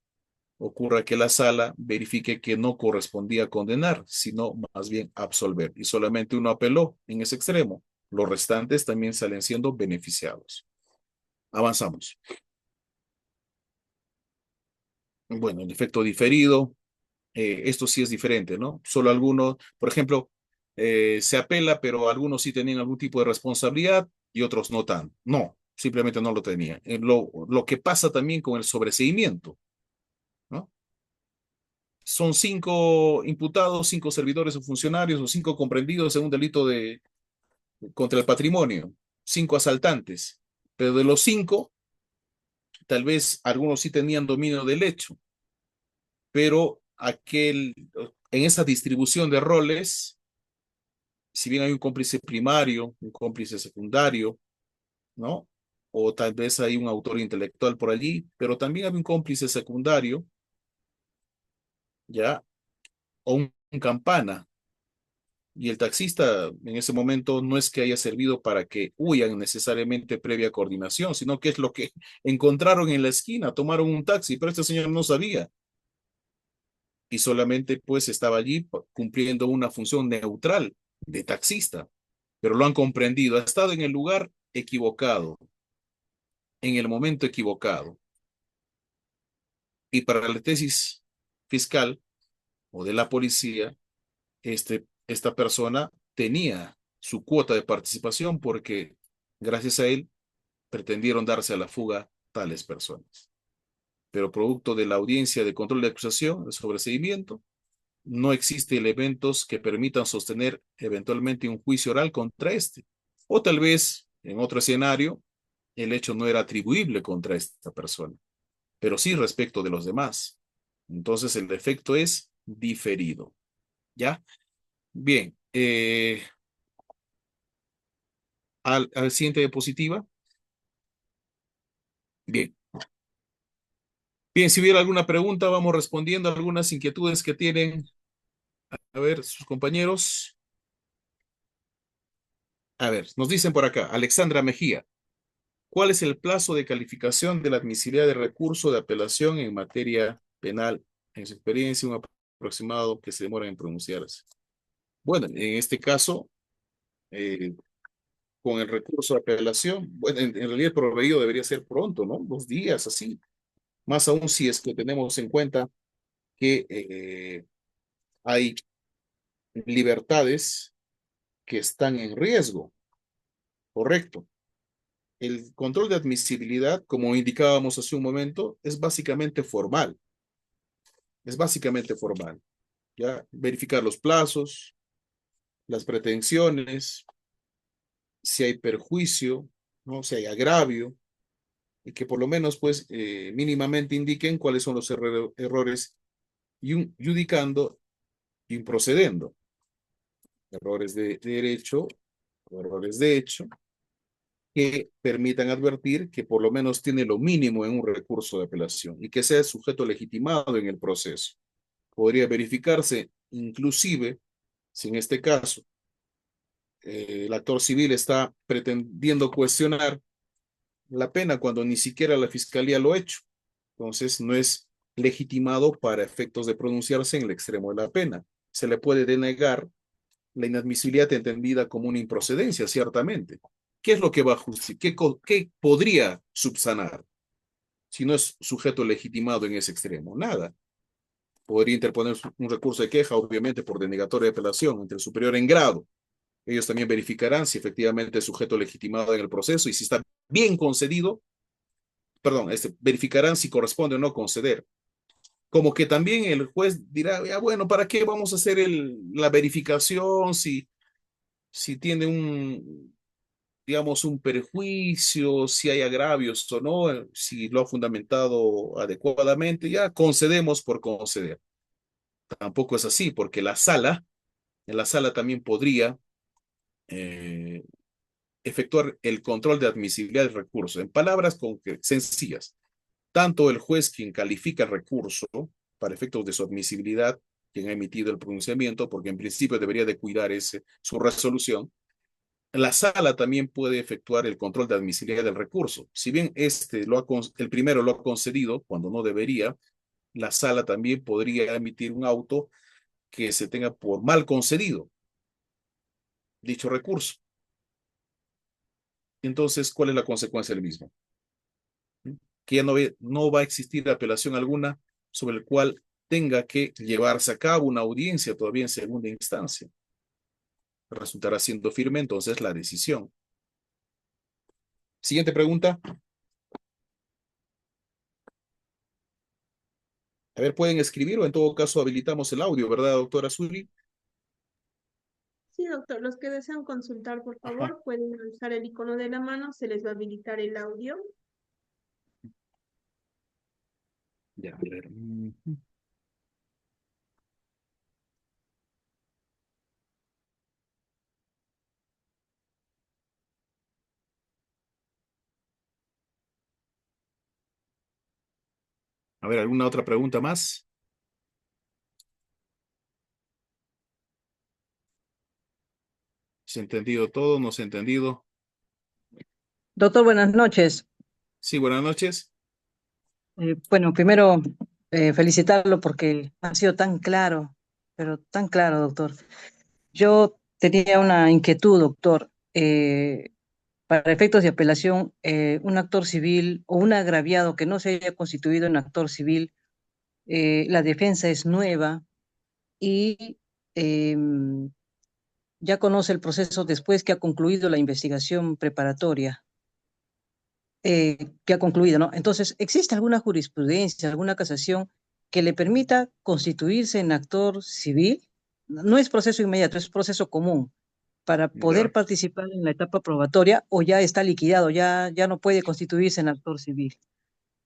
ocurra que la sala verifique que no correspondía condenar, sino más bien absolver. Y solamente uno apeló en ese extremo. Los restantes también salen siendo beneficiados. Avanzamos. Bueno, el efecto diferido, esto sí es diferente, ¿no? Solo algunos, por ejemplo, se apela, pero algunos sí tenían algún tipo de responsabilidad y otros no tan. No, simplemente no lo tenían. Lo que pasa también con el sobreseimiento, ¿no? Son cinco imputados, cinco servidores o funcionarios o cinco comprendidos en un delito contra el patrimonio, cinco asaltantes, pero de los cinco, tal vez algunos sí tenían dominio del hecho, pero en esa distribución de roles, si bien hay un cómplice primario, un cómplice secundario, ¿no? O tal vez hay un autor intelectual por allí, pero también hay un cómplice secundario, ¿ya? O un campana. Y el taxista en ese momento no es que haya servido para que huyan necesariamente previa coordinación, sino que es lo que encontraron en la esquina, tomaron un taxi, pero este señor no sabía y solamente pues estaba allí cumpliendo una función neutral de taxista, pero lo han comprendido, ha estado en el lugar equivocado, en el momento equivocado. Y para la tesis fiscal o de la policía, esta persona tenía su cuota de participación porque gracias a él pretendieron darse a la fuga tales personas. Pero producto de la audiencia de control de acusación, de sobreseimiento, no existen elementos que permitan sostener eventualmente un juicio oral contra este. O tal vez, en otro escenario, el hecho no era atribuible contra esta persona, pero sí respecto de los demás. Entonces el efecto es diferido. ¿Ya? Bien. Al siguiente diapositiva. Bien. Bien, si hubiera alguna pregunta, vamos respondiendo a algunas inquietudes que tienen, a ver, sus compañeros. A ver, nos dicen por acá, Alexandra Mejía, ¿cuál es el plazo de calificación de la admisibilidad de recurso de apelación en materia penal? En su experiencia, un aproximado que se demora en pronunciarse. Bueno, en este caso, eh, con el recurso de apelación, bueno, en realidad el proveído debería ser pronto, ¿no? 2 días, así. Más aún si es que tenemos en cuenta que hay libertades que están en riesgo, correcto. El control de admisibilidad, como indicábamos hace un momento, es básicamente formal, ¿ya? Verificar los plazos, las pretensiones, si hay perjuicio, ¿no? Si hay agravio, y que por lo menos, pues, mínimamente indiquen cuáles son los errores judicando y improcedendo. Errores de derecho o errores de hecho que permitan advertir que por lo menos tiene lo mínimo en un recurso de apelación y que sea sujeto legitimado en el proceso. Podría verificarse inclusive si en este caso el actor civil está pretendiendo cuestionar la pena cuando ni siquiera la fiscalía lo ha hecho. Entonces no es legitimado para efectos de pronunciarse en el extremo de la pena. Se le puede denegar la inadmisibilidad entendida como una improcedencia, ciertamente. ¿Qué es lo que va a justificar? ¿Qué podría subsanar si no es sujeto legitimado en ese extremo? Nada. Podría interponer un recurso de queja, obviamente, por denegatoria de apelación ante el superior en grado. Ellos también verificarán si efectivamente es sujeto legitimado en el proceso y si está bien concedido, perdón, verificarán si corresponde o no conceder. Como que también el juez dirá, ya, bueno, ¿para qué vamos a hacer la verificación si tiene digamos, un perjuicio, si hay agravios o no, si lo ha fundamentado adecuadamente, ya concedemos por conceder? Tampoco es así, porque en la sala también podría eh, efectuar el control de admisibilidad del recurso. En palabras sencillas, tanto el juez quien califica el recurso para efectos de su admisibilidad, quien ha emitido el pronunciamiento, porque en principio debería de cuidar su resolución, la sala también puede efectuar el control de admisibilidad del recurso. Si bien el primero lo ha concedido cuando no debería, la sala también podría emitir un auto que se tenga por mal concedido dicho recurso. Entonces, ¿cuál es la consecuencia del mismo? Que ya no va a existir apelación alguna sobre el cual tenga que llevarse a cabo una audiencia todavía en segunda instancia. Resultará siendo firme entonces la decisión. Siguiente pregunta. A ver, pueden escribir o en todo caso habilitamos el audio, ¿verdad, doctora Zuli?
Sí, doctor, los que desean consultar, por
Ajá.
favor, pueden usar el icono de la mano, se les va a habilitar el audio.
Ya, a ver. A ver, ¿alguna otra pregunta más? ¿Se ha entendido todo? ¿No se ha entendido?
Doctor, buenas noches.
Sí, buenas noches.
Bueno, primero felicitarlo porque ha sido tan claro, pero tan claro, doctor. Yo tenía una inquietud, doctor. Para efectos de apelación, un actor civil o un agraviado que no se haya constituido en actor civil, la defensa es nueva y ya conoce el proceso después que ha concluido la investigación preparatoria. Que ha concluido, ¿no? Entonces, ¿existe alguna jurisprudencia, alguna casación que le permita constituirse en actor civil? No es proceso inmediato, es proceso común, para poder
Ya.
participar en la etapa probatoria o ya está liquidado, ya no puede constituirse en actor civil?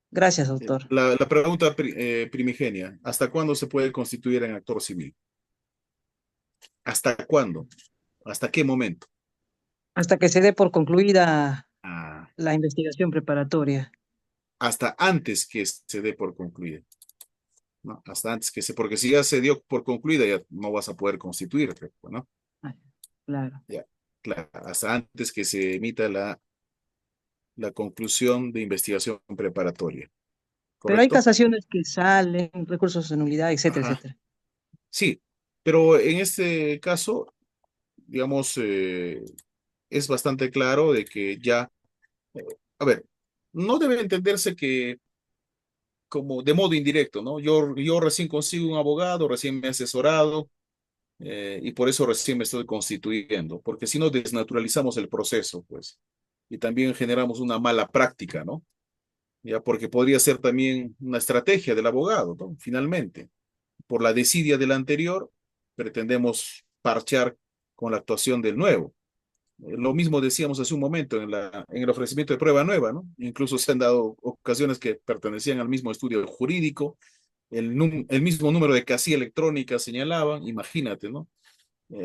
Gracias, doctor.
La pregunta primigenia, ¿hasta cuándo se puede constituir en actor civil? ¿Hasta cuándo? ¿Hasta qué momento?
Hasta que se dé por concluida
Ah,
la investigación preparatoria.
hasta antes que se dé por concluida, ¿no? Hasta antes que se, porque si ya se dio por concluida, ya no vas a poder constituirte, pues, ¿no?
Ah, claro.
Ya, claro, hasta antes que se emita la conclusión de investigación preparatoria,
Pero hay
¿correcto?
casaciones que salen, recursos de nulidad, etcétera,
Ajá,
etcétera.
sí, pero en este caso, digamos, es bastante claro de que ya, eh, a ver, no debe entenderse que como de modo indirecto, ¿no? Yo recién consigo un abogado, recién me he asesorado, y por eso recién me estoy constituyendo, porque si no desnaturalizamos el proceso, pues, y también generamos una mala práctica, ¿no? Ya, porque podría ser también una estrategia del abogado, ¿no? Finalmente, por la desidia del anterior, pretendemos parchar con la actuación del nuevo. Lo mismo decíamos hace un momento en el ofrecimiento de prueba nueva, ¿no? Incluso se han dado ocasiones que pertenecían al mismo estudio jurídico, el mismo número de casilla electrónica señalaban, imagínate, ¿no?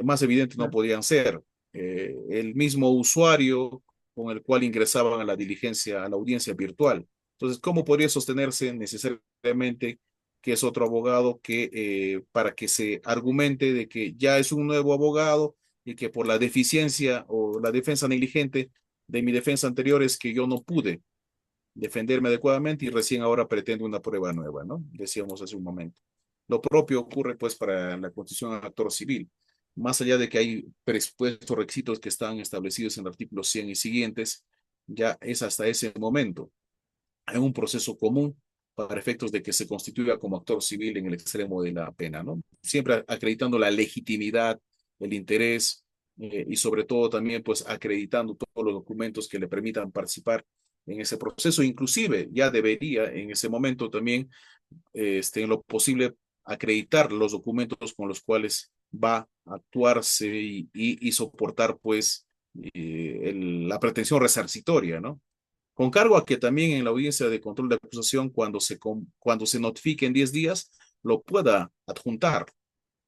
Más evidente no
Claro.
podían ser. El mismo usuario con el cual ingresaban a la diligencia, a la audiencia virtual. Entonces, ¿cómo podría sostenerse necesariamente que es otro abogado que para que se argumente de que ya es un nuevo abogado y que por la deficiencia o la defensa negligente de mi defensa anterior es que yo no pude defenderme adecuadamente y recién ahora pretendo una prueba nueva, ¿no? Decíamos hace un momento. Lo propio ocurre pues para la constitución de actor civil. Más allá de que hay presupuestos, requisitos que están establecidos en el artículo 100 y siguientes, ya es hasta ese momento. Hay un proceso común para efectos de que se constituya como actor civil en el extremo de la pena, ¿no? Siempre acreditando la legitimidad, el interés, y sobre todo también pues acreditando todos los documentos que le permitan participar en ese proceso. Inclusive ya debería en ese momento también, en lo posible, acreditar los documentos con los cuales va a actuarse y soportar pues la pretensión resarcitoria, ¿no? Con cargo a que también en la audiencia de control de acusación, cuando se notifique en 10 días, lo pueda adjuntar,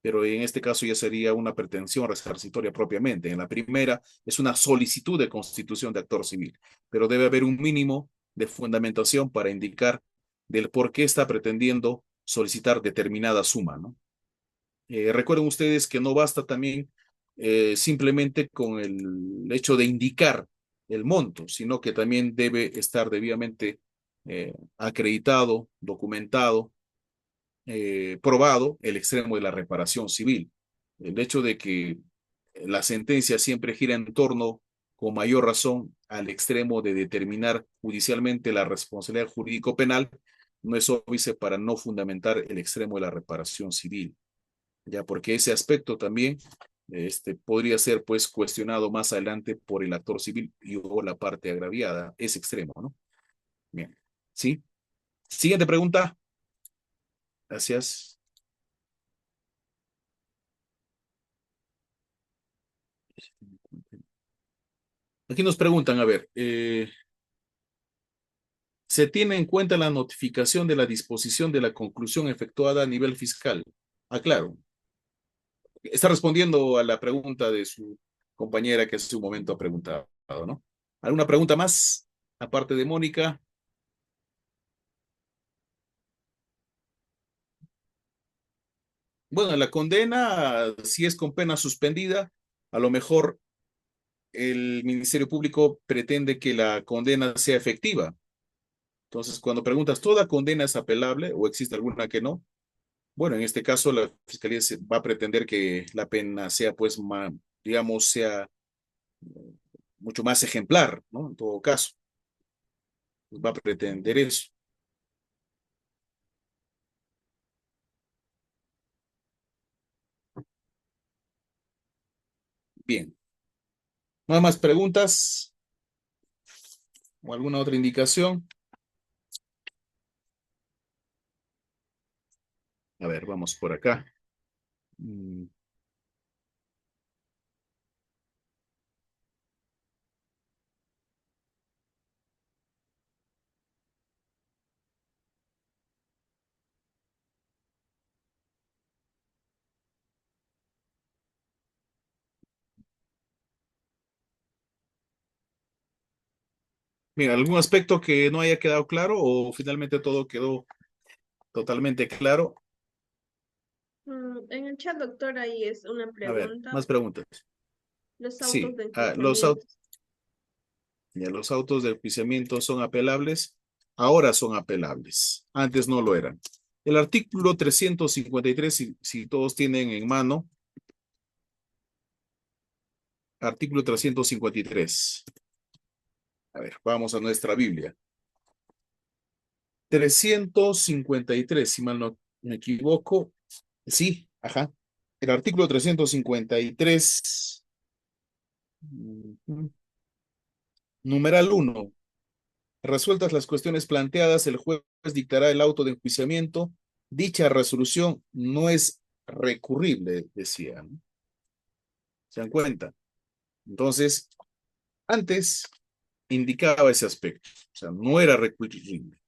pero en este caso ya sería una pretensión resarcitoria propiamente. En la primera es una solicitud de constitución de actor civil, pero debe haber un mínimo de fundamentación para indicar del por qué está pretendiendo solicitar determinada suma, ¿no? Recuerden ustedes que no basta también simplemente con el hecho de indicar el monto, sino que también debe estar debidamente acreditado, documentado, probado el extremo de la reparación civil. El hecho de que la sentencia siempre gira en torno, con mayor razón, al extremo de determinar judicialmente la responsabilidad jurídico-penal, no es óbice para no fundamentar el extremo de la reparación civil, ya porque ese aspecto también podría ser pues cuestionado más adelante por el actor civil y o la parte agraviada, ese extremo, ¿no? Bien, ¿sí? Siguiente pregunta. Gracias. Aquí nos preguntan, a ver, ¿se tiene en cuenta la notificación de la disposición de la conclusión efectuada a nivel fiscal? Ah, claro. Está respondiendo a la pregunta de su compañera que hace un momento ha preguntado, ¿no? ¿Alguna pregunta más? Aparte de Mónica. Bueno, la condena, si es con pena suspendida, a lo mejor el Ministerio Público pretende que la condena sea efectiva. Entonces, cuando preguntas, ¿toda condena es apelable o existe alguna que no? Bueno, en este caso la Fiscalía va a pretender que la pena sea, pues, digamos, sea mucho más ejemplar, ¿no? En todo caso, pues, va a pretender eso. Bien. ¿No hay más preguntas o alguna otra indicación? A ver, vamos por acá. Mm, Mira, ¿algún aspecto que no haya quedado claro o finalmente todo quedó totalmente claro?
En el chat, doctor, ahí es una
A ver,
pregunta.
más preguntas.
Los autos
Sí,
de
los,
enjuiciamiento.
ya, los autos de enjuiciamiento son apelables, ahora son apelables, antes no lo eran. El artículo 353, si todos tienen en mano, artículo 353. A ver, vamos a nuestra Biblia. 353, si mal no me equivoco. Sí, ajá. El artículo 353, ujú, numeral uno. Resueltas las cuestiones planteadas, el juez dictará el auto de enjuiciamiento. Dicha resolución no es recurrible, decía, ¿no? ¿Se dan cuenta? Entonces, antes indicaba ese aspecto, o sea, no era recurrible,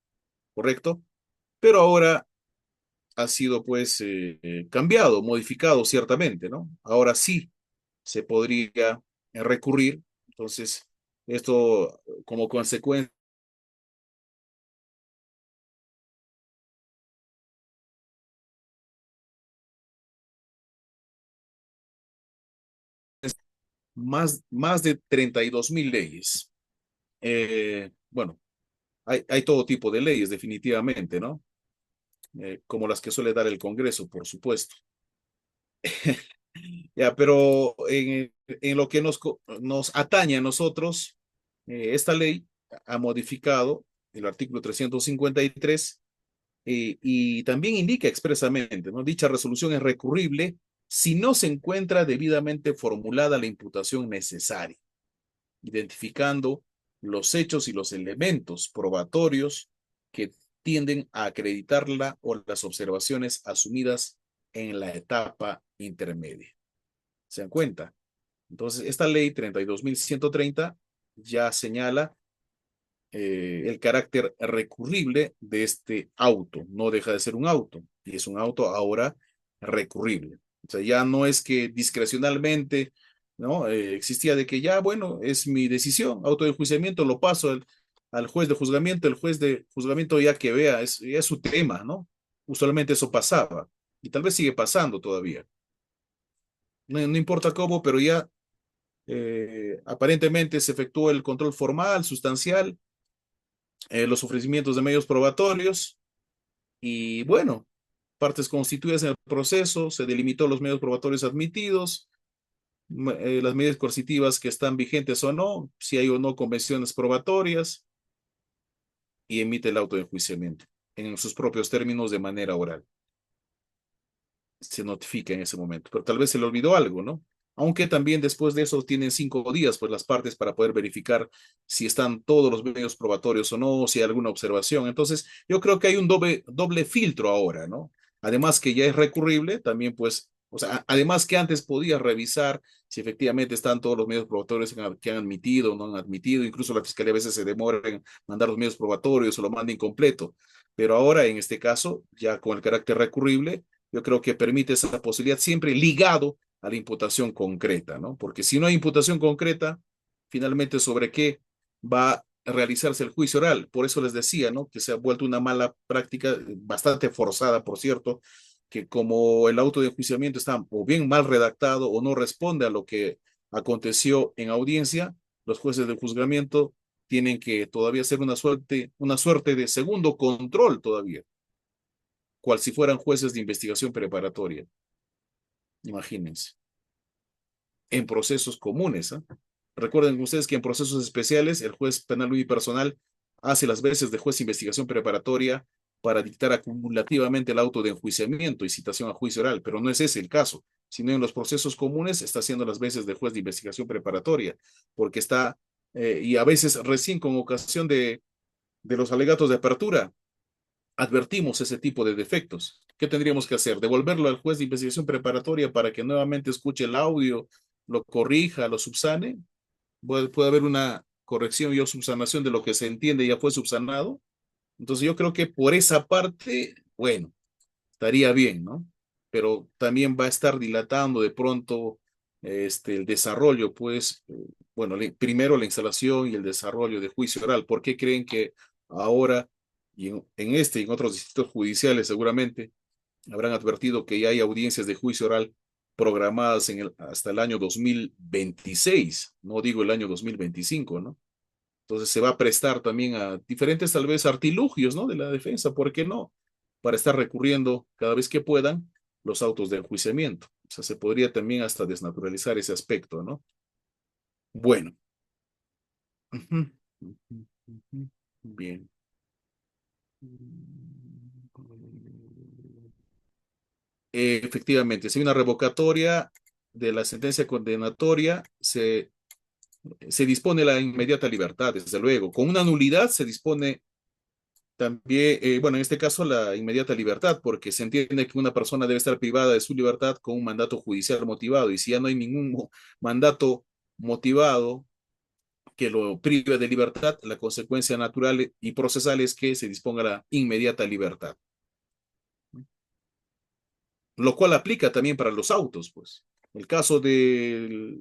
¿correcto? Pero ahora ha sido pues cambiado, modificado ciertamente, ¿no? Ahora sí se podría recurrir. Entonces, esto como consecuencia más de 32.000 leyes. Bueno, hay todo tipo de leyes, definitivamente, ¿no? Como las que suele dar el Congreso, por supuesto. Ya, pero en lo que nos atañe a nosotros, esta ley ha modificado el artículo 353 y también indica expresamente, ¿no? Dicha resolución es recurrible si no se encuentra debidamente formulada la imputación necesaria, identificando los hechos y los elementos probatorios que tienden a acreditarla o las observaciones asumidas en la etapa intermedia. ¿Se dan cuenta? Entonces, esta ley 32.130 ya señala el carácter recurrible de este auto. No deja de ser un auto y es un auto ahora recurrible. O sea, ya no es que discrecionalmente, ¿no? Existía de que ya, bueno, es mi decisión, auto de enjuiciamiento, lo paso al juez de juzgamiento, el juez de juzgamiento ya que vea, ya es su tema, ¿no? Usualmente eso pasaba y tal vez sigue pasando todavía. No, no importa cómo, pero ya aparentemente se efectuó el control formal, sustancial, los ofrecimientos de medios probatorios y bueno, partes constituidas en el proceso, se delimitó los medios probatorios admitidos, las medidas coercitivas que están vigentes o no, si hay o no convenciones probatorias y emite el auto de enjuiciamiento en sus propios términos de manera oral. Se notifica en ese momento, pero tal vez se le olvidó algo, ¿no? Aunque también después de eso tienen 5 días, pues las partes para poder verificar si están todos los medios probatorios o no, si hay alguna observación. Entonces, yo creo que hay un doble filtro ahora, ¿no? Además que ya es recurrible, también pues, o sea, además que antes podía revisar si efectivamente están todos los medios probatorios que han admitido o no han admitido, incluso la fiscalía a veces se demora en mandar los medios probatorios o lo manda incompleto, pero ahora en este caso, ya con el carácter recurrible, yo creo que permite esa posibilidad siempre ligado a la imputación concreta, ¿no? Porque si no hay imputación concreta, finalmente sobre qué va a realizarse el juicio oral. Por eso les decía, ¿no? Que se ha vuelto una mala práctica, bastante forzada, por cierto, que como el auto de enjuiciamiento está o bien mal redactado o no responde a lo que aconteció en audiencia, los jueces del juzgamiento tienen que todavía hacer una suerte de segundo control todavía, cual si fueran jueces de investigación preparatoria. Imagínense, en procesos comunes. ¿Eh? Recuerden ustedes que en procesos especiales el juez penal unipersonal hace las veces de juez de investigación preparatoria para dictar acumulativamente el auto de enjuiciamiento y citación a juicio oral, pero no es ese el caso, sino en los procesos comunes está haciendo las veces de juez de investigación preparatoria, porque está, y a veces recién con ocasión de los alegatos de apertura, advertimos ese tipo de defectos. ¿Qué tendríamos que hacer? Devolverlo al juez de investigación preparatoria para que nuevamente escuche el audio, lo corrija, lo subsane. Puede haber una corrección y o subsanación de lo que se entiende ya fue subsanado. Entonces yo creo que por esa parte, bueno, estaría bien, ¿no? Pero también va a estar dilatando de pronto, el desarrollo, pues, bueno, primero la instalación y el desarrollo de juicio oral. ¿Por qué creen que ahora, y en este y en otros distritos judiciales seguramente, habrán advertido que ya hay audiencias de juicio oral programadas hasta el año 2026, no digo el año 2025, ¿no? Entonces se va a prestar también a diferentes tal vez artilugios, ¿no? De la defensa, ¿por qué no? Para estar recurriendo cada vez que puedan los autos de enjuiciamiento. O sea, se podría también hasta desnaturalizar ese aspecto, ¿no? Bueno. Ujú, ujú, ujú. Bien. Efectivamente, si hay una revocatoria de la sentencia condenatoria, se dispone la inmediata libertad, desde luego. Con una nulidad se dispone también, bueno, en este caso la inmediata libertad, porque se entiende que una persona debe estar privada de su libertad con un mandato judicial motivado, y si ya no hay ningún mandato motivado que lo prive de libertad, la consecuencia natural y procesal es que se disponga la inmediata libertad, lo cual aplica también para los autos, pues. El caso del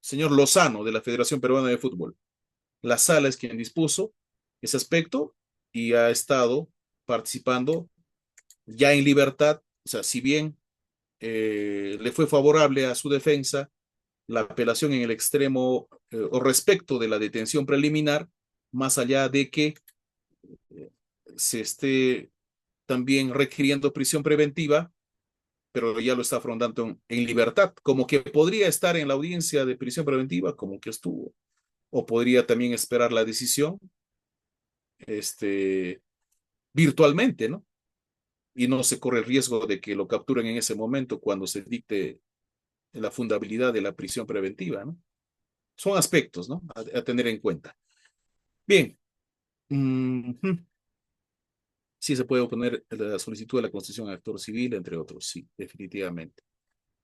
señor Lozano de la Federación Peruana de Fútbol. La sala es quien dispuso ese aspecto y ha estado participando ya en libertad. O sea, si bien le fue favorable a su defensa la apelación en el extremo o respecto de la detención preliminar, más allá de que eh, se esté también requiriendo prisión preventiva, pero ya lo está afrontando en libertad, como que podría estar en la audiencia de prisión preventiva, como que estuvo, o podría también esperar la decisión este, virtualmente, ¿no? Y no se corre el riesgo de que lo capturen en ese momento cuando se dicte la fundabilidad de la prisión preventiva, ¿no? Son aspectos, ¿no? A tener en cuenta. Bien. Sí, se puede oponer la solicitud de la constitución al actor civil, entre otros, sí, definitivamente.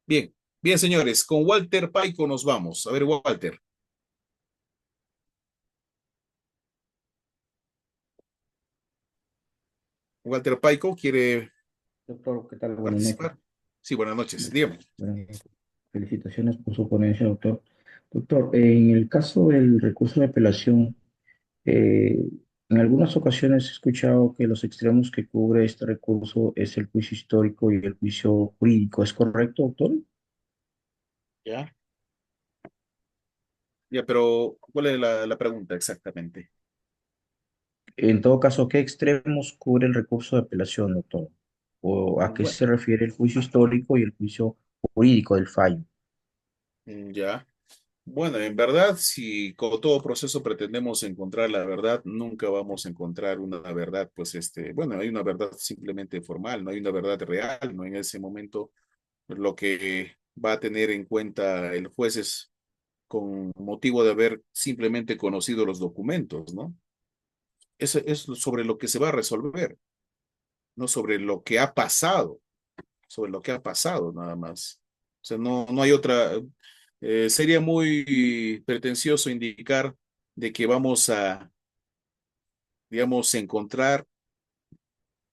Bien, bien, señores, con Walter Paico nos vamos. A ver, Walter. Walter Paico quiere
Doctor, ¿qué tal? Buenas noches.
participar. Sí, buenas noches. Dígame.
Bueno, felicitaciones por su ponencia, doctor. Doctor, en el caso del recurso de apelación, eh, en algunas ocasiones he escuchado que los extremos que cubre este recurso es el juicio histórico y el juicio jurídico. ¿Es correcto, doctor?
Ya. Ya, pero ¿cuál es la pregunta exactamente?
En todo caso, ¿qué extremos cubre el recurso de apelación, doctor? ¿O a qué
Bueno,
se refiere el juicio histórico y el juicio jurídico del fallo?
ya. Bueno, en verdad, si con todo proceso pretendemos encontrar la verdad, nunca vamos a encontrar una verdad, pues, bueno, hay una verdad simplemente formal, no hay una verdad real, ¿no? En ese momento, lo que va a tener en cuenta el juez es con motivo de haber simplemente conocido los documentos, ¿no? Eso es sobre lo que se va a resolver, no sobre lo que ha pasado, sobre lo que ha pasado nada más. O sea, no hay otra, sería muy pretencioso indicar de que vamos a, digamos, encontrar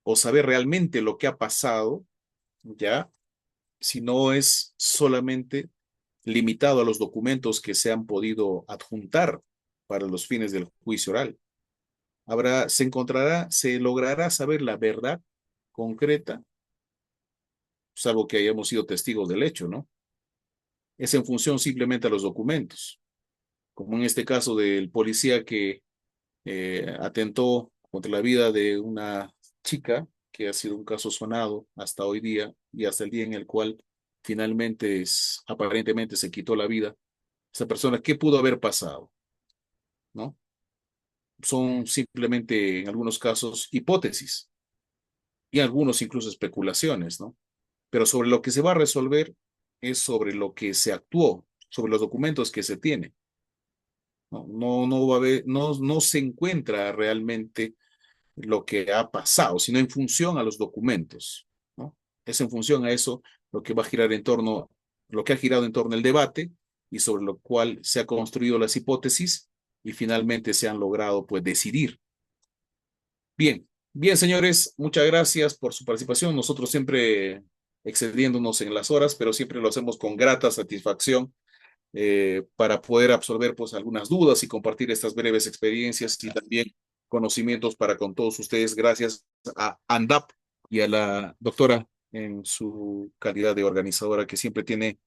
o saber realmente lo que ha pasado, ¿ya? Si no es solamente limitado a los documentos que se han podido adjuntar para los fines del juicio oral. Se encontrará, se logrará saber la verdad concreta, salvo que hayamos sido testigos del hecho, ¿no? Es en función simplemente a los documentos, como en este caso del policía que atentó contra la vida de una chica, que ha sido un caso sonado hasta hoy día y hasta el día en el cual finalmente aparentemente se quitó la vida. Esa persona, ¿qué pudo haber pasado? ¿No? Son simplemente en algunos casos hipótesis y algunos incluso especulaciones, ¿no? Pero sobre lo que se va a resolver es sobre lo que se actuó, sobre los documentos que se tiene. No va a haber, no se encuentra realmente lo que ha pasado, sino en función a los documentos, ¿no? Es en función a eso lo que va a girar en torno, lo que ha girado en torno al debate y sobre lo cual se ha construido las hipótesis y finalmente se han logrado pues decidir. Bien, bien señores, muchas gracias por su participación. Nosotros siempre excediéndonos en las horas, pero siempre lo hacemos con grata satisfacción para poder absorber pues algunas dudas y compartir estas breves experiencias y también conocimientos para con todos ustedes, gracias a ANDAP y a la doctora en su calidad de organizadora que siempre tiene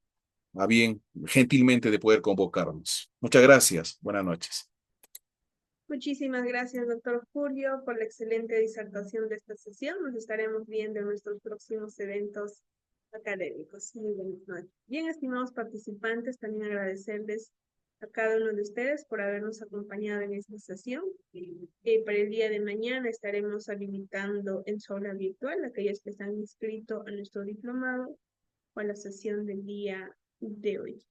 a bien gentilmente de poder convocarnos. Muchas gracias. Buenas noches.
Muchísimas gracias, doctor Julio, por la excelente disertación de esta sesión. Nos estaremos viendo en nuestros próximos eventos académicos. Muy buenas noches. Bien, estimados participantes, también agradecerles a cada uno de ustedes por habernos acompañado en esta sesión. Para el día de mañana estaremos habilitando en su aula virtual aquellos que están inscritos a nuestro diplomado o a la sesión del día de hoy.